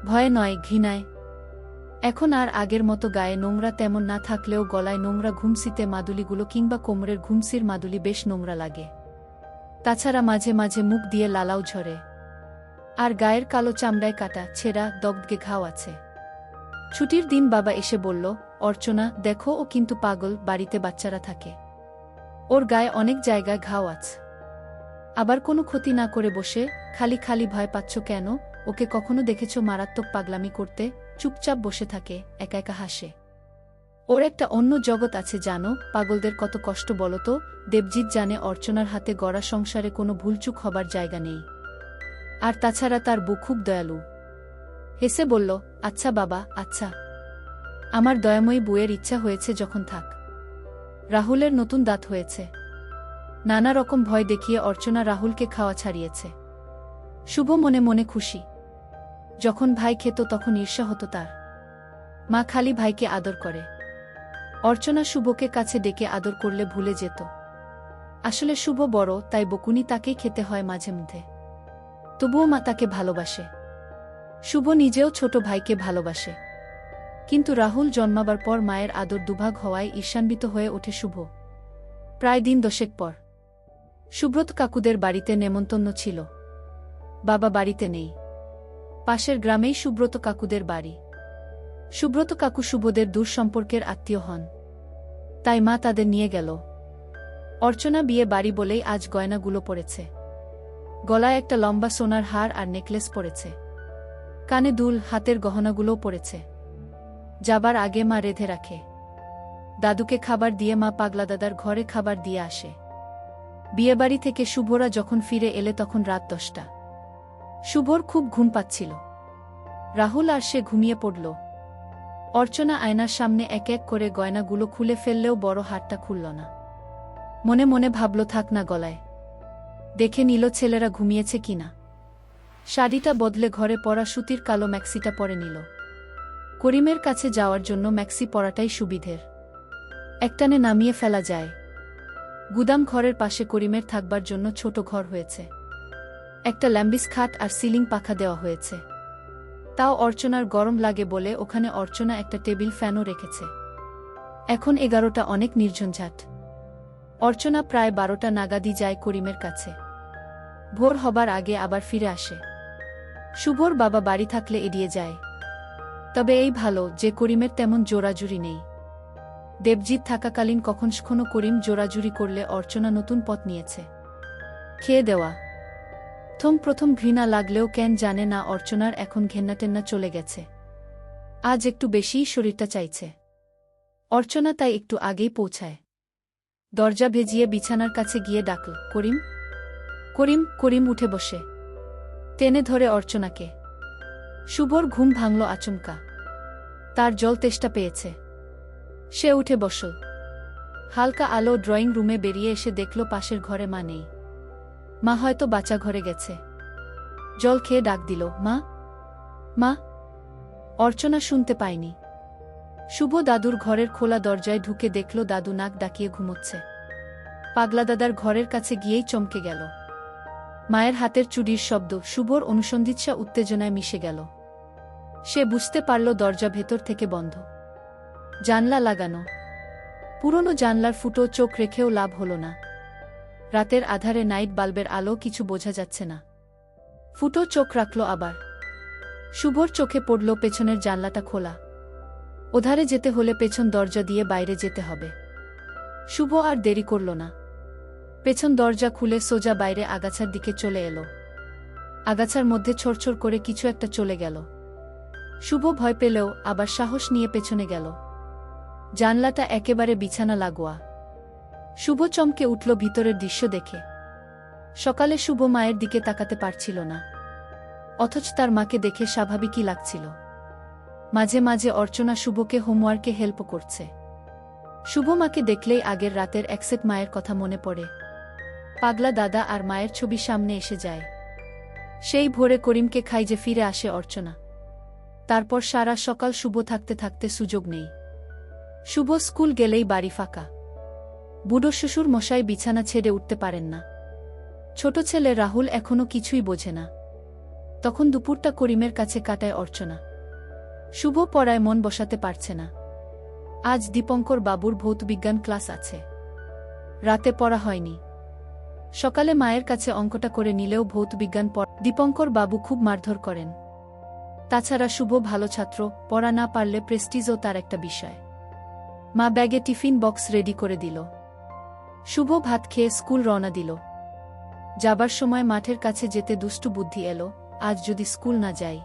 ভয়ে নয়, ঘৃণায়। এখন আর আগের মতো গায়ে নোংরা তেমন না থাকলেও গলায় নোংরা ঘুমসিতে মাদুলিগুলো কিংবা কোমরের ঘুমসির মাদুলি বেশ নোংরা লাগে। তাছাড়া মাঝে মাঝে মুখ দিয়ে লালাও ঝরে। আর গায়ের কালো চামড়ায় কাটা, ছেঁড়া, দগদগে ঘাও আছে। ছুটির দিন বাবা এসে বলল, অর্চনা দেখো, ও কিন্তু পাগল, বাড়িতে বাচ্চারা থাকে। ওর গায়ে অনেক জায়গায় ঘাও আছে। আবার কোনো ক্ষতি না করে বসে খালি খালি ভয় পাচ্ছ কেন? ওকে কখনো দেখেছ মারাত্মক পাগলামি করতে? চুপচাপ বসে থাকে, একা একা হাসে। ওর একটা অন্য জগৎ আছে জানো? পাগলদের কত কষ্ট বলো তো? দেবজিৎ জানে অর্চনার হাতে গড়া সংসারে কোনো ভুলচুক হবার জায়গা নেই। আর তাছাড়া তার বউ খুব দয়ালু। হেসে বলল, আচ্ছা বাবা, আচ্ছা। আমার দয়াময়ী বউয়ের ইচ্ছা হয়েছে যখন থাক। রাহুলের নতুন দাঁত হয়েছে। নানা রকম ভয় দেখিয়ে অর্চনা রাহুলকে খাওয়া ছাড়িয়েছে। শুভ মনে মনে খুশি। যখন ভাই খেত তখন ঈর্ষা হতো তার। মা খালি ভাইকে আদর করে। অর্চনা শুভকে কাছে ডেকে আদর করলে ভুলে যেত। আসলে শুভ বড়, তাই বকুনি তাকেই খেতে হয় মাঝে মধ্যে। তবুও মা তাকে ভালোবাসে। শুভ নিজেও ছোট ভাইকে ভালোবাসে। কিন্তু রাহুল জন্মাবার পর মায়ের আদর দুভাগ হওয়ায় ঈর্ষান্বিত হয়ে ওঠে শুভ। প্রায় দিন 10 পর সুব্রত কাকুদের বাড়িতে নেমন্তন্ন ছিল। বাবা বাড়িতে নেই। পাশের গ্রামেই সুব্রত কাকুদের বাড়ি। সুব্রত কাকু শুভদের দূর সম্পর্কের আত্মীয় হন। তাই মা তাদের নিয়ে গেল। অর্চনা বিয়ে বাড়ি বলেই আজ গয়নাগুলো পরেছে। গলায় একটা লম্বা সোনার হার আর নেকলেস পরেছে। কানে দুল, হাতের গহনাগুলোও পরেছে। যাবার আগে মা রেঁধে রাখে। দাদুকে খাবার দিয়ে মা পাগলা দাদার ঘরে খাবার দিয়ে আসে। বিয়েবাড়ি থেকে শুভরা যখন ফিরে এলে তখন রাত 10টা। শুভর খুব ঘুম পাচ্ছিল। রাহুল আর সে ঘুমিয়ে পড়ল। অর্চনা আয়নার সামনে এক এক করে গয়নাগুলো খুলে ফেললেও বড় হারটা খুলল না। মনে মনে ভাবল থাক না গলায়। দেখে নিল ছেলেরা ঘুমিয়েছে কিনা। শাড়িটা বদলে ঘরে পরা সুতির কালো ম্যাক্সিটা পরে নিল। করিমের কাছে যাওয়ার জন্য ম্যাক্সি পরাটাই সুবিধের। একটানে নামিয়ে ফেলা যায়। গুদাম ঘরের পাশে করিমের থাকবার জন্য ছোট ঘর হয়েছে। একটা ল্যাম্বিস খাট আর সিলিং পাখা দেওয়া হয়েছে। তাও অর্চনার গরম লাগে বলে ওখানে অর্চনা একটা টেবিল ফ্যানও রেখেছে। এখন 11টা, অনেক নির্ঝঞ্ঝাট। অর্চনা প্রায় 12টা নাগাদই যায় করিমের কাছে। ভোর হবার আগে আবার ফিরে আসে। শুভর বাবা বাড়ি থাকলে এড়িয়ে যায়। তবে এই ভালো যে করিমের তেমন জোরাজুরি নেই। দেবজিৎ থাকাকালীন কখনো করিম জোরাজুরি করলে অর্চনা নতুন পথ নিয়েছে। খেয়ে দেওয়া। প্রথম ঘৃণা লাগলেও কেন জানে না অর্চনার এখন ঘেন্নাটেন্না চলে গেছে। আজ একটু বেশিই শরীরটা চাইছে। অর্চনা তাই একটু আগেই পৌঁছায়। দরজা ভেজিয়ে বিছানার কাছে গিয়ে ডাকল, করিম। করিম করিম উঠে বসে। টেনে ধরে অর্চনাকে। শুভর ঘুম ভাঙল আচমকা। তার জল তেষ্টা পেয়েছে। সে উঠে বসল। হালকা আলো ড্রয়িং রুমে বেরিয়ে এসে দেখল পাশের ঘরে মা নেই। মা হয়তো বাচ্চা ঘরে গেছে। জল খেয়ে ডাক দিল, মা মা। অর্চনা শুনতে পায়নি। শুভ দাদুর ঘরের খোলা দরজায় ঢুকে দেখল দাদু নাক ডাকিয়ে ঘুমোচ্ছে। পাগলা দাদার ঘরের কাছে গিয়েই চমকে গেল। মায়ের হাতের চুড়ির শব্দ শুভর অনুসন্ধিৎসা উত্তেজনায় মিশে গেল। সে বুঝতে পারল দরজা ভেতর থেকে বন্ধ। জানলা লাগানো। পুরনো জানলার ফুটো চোখ রেখেও লাভ হল না। রাতের আধারে নাইট বাল্বের আলো কিছু বোঝা যাচ্ছে না। ফুটো চোখ রাখল আবার। শুভর চোখে পড়ল পেছনের জানলাটা খোলা। ওধারে যেতে হলে পেছন দরজা দিয়ে বাইরে যেতে হবে। শুভ আর দেরি করল না। পেছন দরজা খুলে সোজা বাইরে আগাছার দিকে চলে এলো। আগাছার মধ্যে ছড়ছড় করে কিছু একটা চলে গেল। শুভ ভয় পেলেও আবার সাহস নিয়ে পেছনে গেল। জানলাটা একেবারে বিছানা লাগোয়া। শুভ চমকে উঠল ভিতরের দৃশ্য দেখে। সকালে শুভ মায়ের দিকে তাকাতে পারছিল না। অথচ তার মাকে দেখে স্বাভাবিকই লাগছিল। মাঝে মাঝে অর্চনা শুভকে হোমওয়ার্কে হেল্প করছে। শুভ মাকে দেখলেই আগের রাতের একসেট মায়ের কথা মনে পড়ে। পাগলা দাদা আর মায়ের ছবি সামনে এসে যায়। সেই ভোরে করিমকে খাইজে ফিরে আসে অর্চনা। তারপর সারা সকাল শুভ থাকতে থাকতে সুযোগ নেই। শুভ স্কুল গেলেই বাড়ি ফাঁকা। বুড়ো শ্বশুর মশাই বিছানা ছেড়ে উঠতে পারেন না। ছোট ছেলে রাহুল এখনো কিছুই বোঝে না। তখন দুপুরটা করিমের কাছে কাটায় অর্চনা। শুভ পড়ায় মন বসাতে পারছে না। আজ দীপঙ্কর বাবুর ভৌতবিজ্ঞান ক্লাস আছে। রাতে পড়া হয়নি। সকালে মায়ের কাছে অঙ্কটা করে নিলেও ভৌতবিজ্ঞান দীপঙ্কর বাবু খুব মারধর করেন। তাছাড়া শুভ ভালো ছাত্র, পড়া না পারলে প্রেস্টিজও তার একটা বিষয়। মা ব্যাগে টিফিন বক্স রেডি করে দিল। শুভ ভাত খেয়ে স্কুল রওনা দিল। যাবার সময় মাঠের কাছে যেতে দুষ্টু বুদ্ধি এলো, আজ যদি স্কুল না যাই,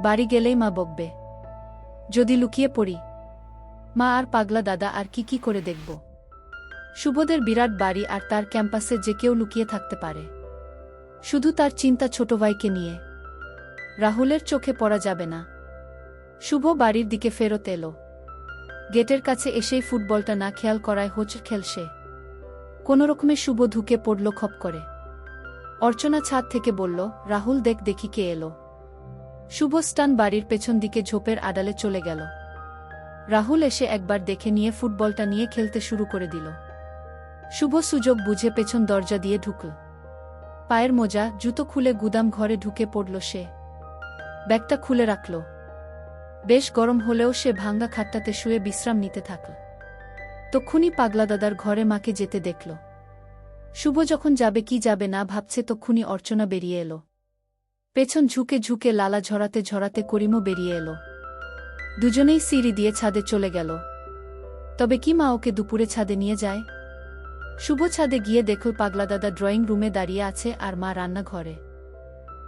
বাড়ি গেলেই মা বকবে। যদি লুকিয়ে পড়ি, মা আর পাগলা দাদা আর কি করে দেখব। শুভদের বিরাট বাড়ি আর তার ক্যাম্পাসে যে কেউ লুকিয়ে থাকতে পারে। শুধু তার চিন্তা ছোট ভাইকে নিয়ে। রাহুলের চোখে পড়া যাবে না। শুভ বাড়ির দিকে ফেরত এলো। গেটের কাছে এসেই ফুটবলটা না খেয়াল করায় হোঁচট খেলছে। কোনোরকমে শুভ ঢুকে পড়ল খপ করে। অর্চনা ছাদ থেকে বলল, রাহুল দেখ দেখি কে এলো। শুভ স্টান বাড়ির পেছন দিকে ঝোপের আড়ালে চলে গেল। রাহুল এসে একবার দেখে নিয়ে ফুটবলটা নিয়ে খেলতে শুরু করে দিল। শুভ সুযোগ বুঝে পেছন দরজা দিয়ে ঢুকল। পায়ের মোজা জুতো খুলে গুদাম ঘরে ঢুকে পড়ল সে। ব্যাগটা খুলে রাখল। বেশ গরম হলেও সে ভাঙ্গা খাটটাতে শুয়ে বিশ্রাম নিতে থাকল। তক্ষুনি পাগলা দাদার ঘরে মাকে যেতে দেখল। শুভ যখন যাবে কি যাবে না ভাবছে তক্ষুনি অর্চনা বেরিয়ে এলো। পেছন ঝুঁকে ঝুঁকে লালা ঝরাতে ঝরাতে করিমও বেরিয়ে এলো। দুজনেই সিঁড়ি দিয়ে ছাদে চলে গেল। তবে কি মা ওকে দুপুরে ছাদে নিয়ে যায়? শুভ ছাদে গিয়ে দেখল পাগলা দাদা ড্রয়িং রুমে দাঁড়িয়ে আছে আর মা রান্নাঘরে।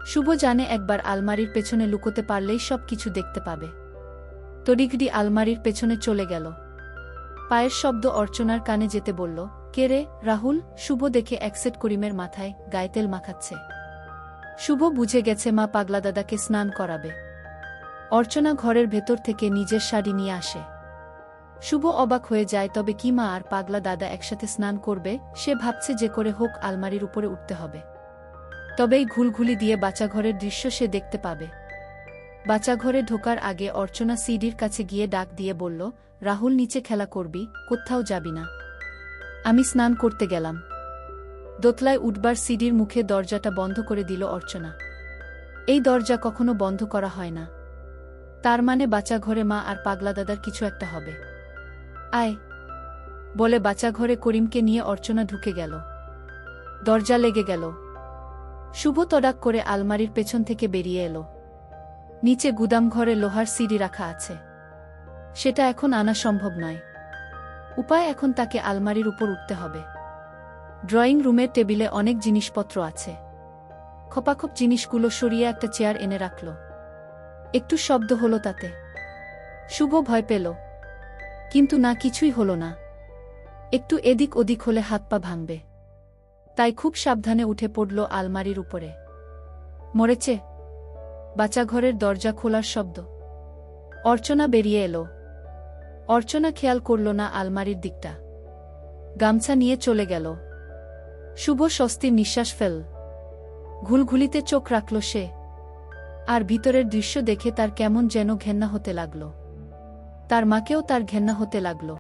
শুভ জানে একবার আলমারির পেছনে লুকোতে পারলেই সব কিছু দেখতে পাবে। তড়িঘড়ি আলমারির পেছনে চলে গেল। পায়ের শব্দ অর্চনার কানে যেতে বলল, কে রে রাহুল? শুভ দেখে একসেট করিমের মাথায় গায়ে তেল মাখাচ্ছে। শুভ বুঝে গেছে মা পাগলা দাদাকে স্নান করাবে। অর্চনা ঘরের ভেতর থেকে নিজের শাড়ি নিয়ে আসে। শুভ অবাক হয়ে যায়, তবে কি মা আর পাগলা দাদা একসাথে স্নান করবে? সে ভাবছে যে করে হোক আলমারির উপরে উঠতে হবে, তবেই ঘুলঘুলি দিয়ে বাচ্চাঘরের দৃশ্য সে দেখতে পাবে। বাচ্চাঘরে ঢোকার আগে অর্চনা সিডির কাছে গিয়ে ডাক দিয়ে বলল, রাহুল নিচে খেলা করবি, কোথাও যাবি না। আমি স্নান করতে গেলাম। দোতলায় উঠবার সিডির মুখে দরজাটা বন্ধ করে দিল অর্চনা। এই দরজা কখনো বন্ধ করা হয় না। তার মানে বাচ্চাঘরে মা আর পাগলা দাদার কিছু একটা হবে। আয় বলে বাচ্চাঘরে করিমকে নিয়ে অর্চনা ঢুকে গেল। দরজা লেগে গেল। শুভ তড়াক করে আলমারির পেছন থেকে বেরিয়ে এলো। নিচে গুদাম ঘরে লোহার সিঁড়ি রাখা আছে। সেটা এখন আনা সম্ভব নয়। উপায় এখন তাকে আলমারির উপর উঠতে হবে। ড্রয়িং রুমের টেবিলে অনেক জিনিসপত্র আছে। খপাখপ জিনিসগুলো সরিয়ে একটা চেয়ার এনে রাখল। একটু শব্দ হলো তাতে। শুভ ভয় পেল, কিন্তু না, কিছুই হলো না। একটু এদিক ওদিক হলে হাত পা ভাঙবে, তাই খুব সাবধানে উঠে পড়ল আলমারির উপরে। মরেছে। বাচ্চাঘরের দরজা খোলার শব্দ। অর্চনা বেরিয়ে এলো। অর্চনা খেয়াল করল না আলমারির দিকটা। গামছা নিয়ে চলে গেল। শুভ স্বস্তির নিঃশ্বাস ফেল। ঘুলঘুলিতে চোখ রাখল সে। আর ভিতরের দৃশ্য দেখে তার কেমন যেন ঘেন্না হতে লাগল। তার মাকেও তার ঘেন্না হতে লাগল।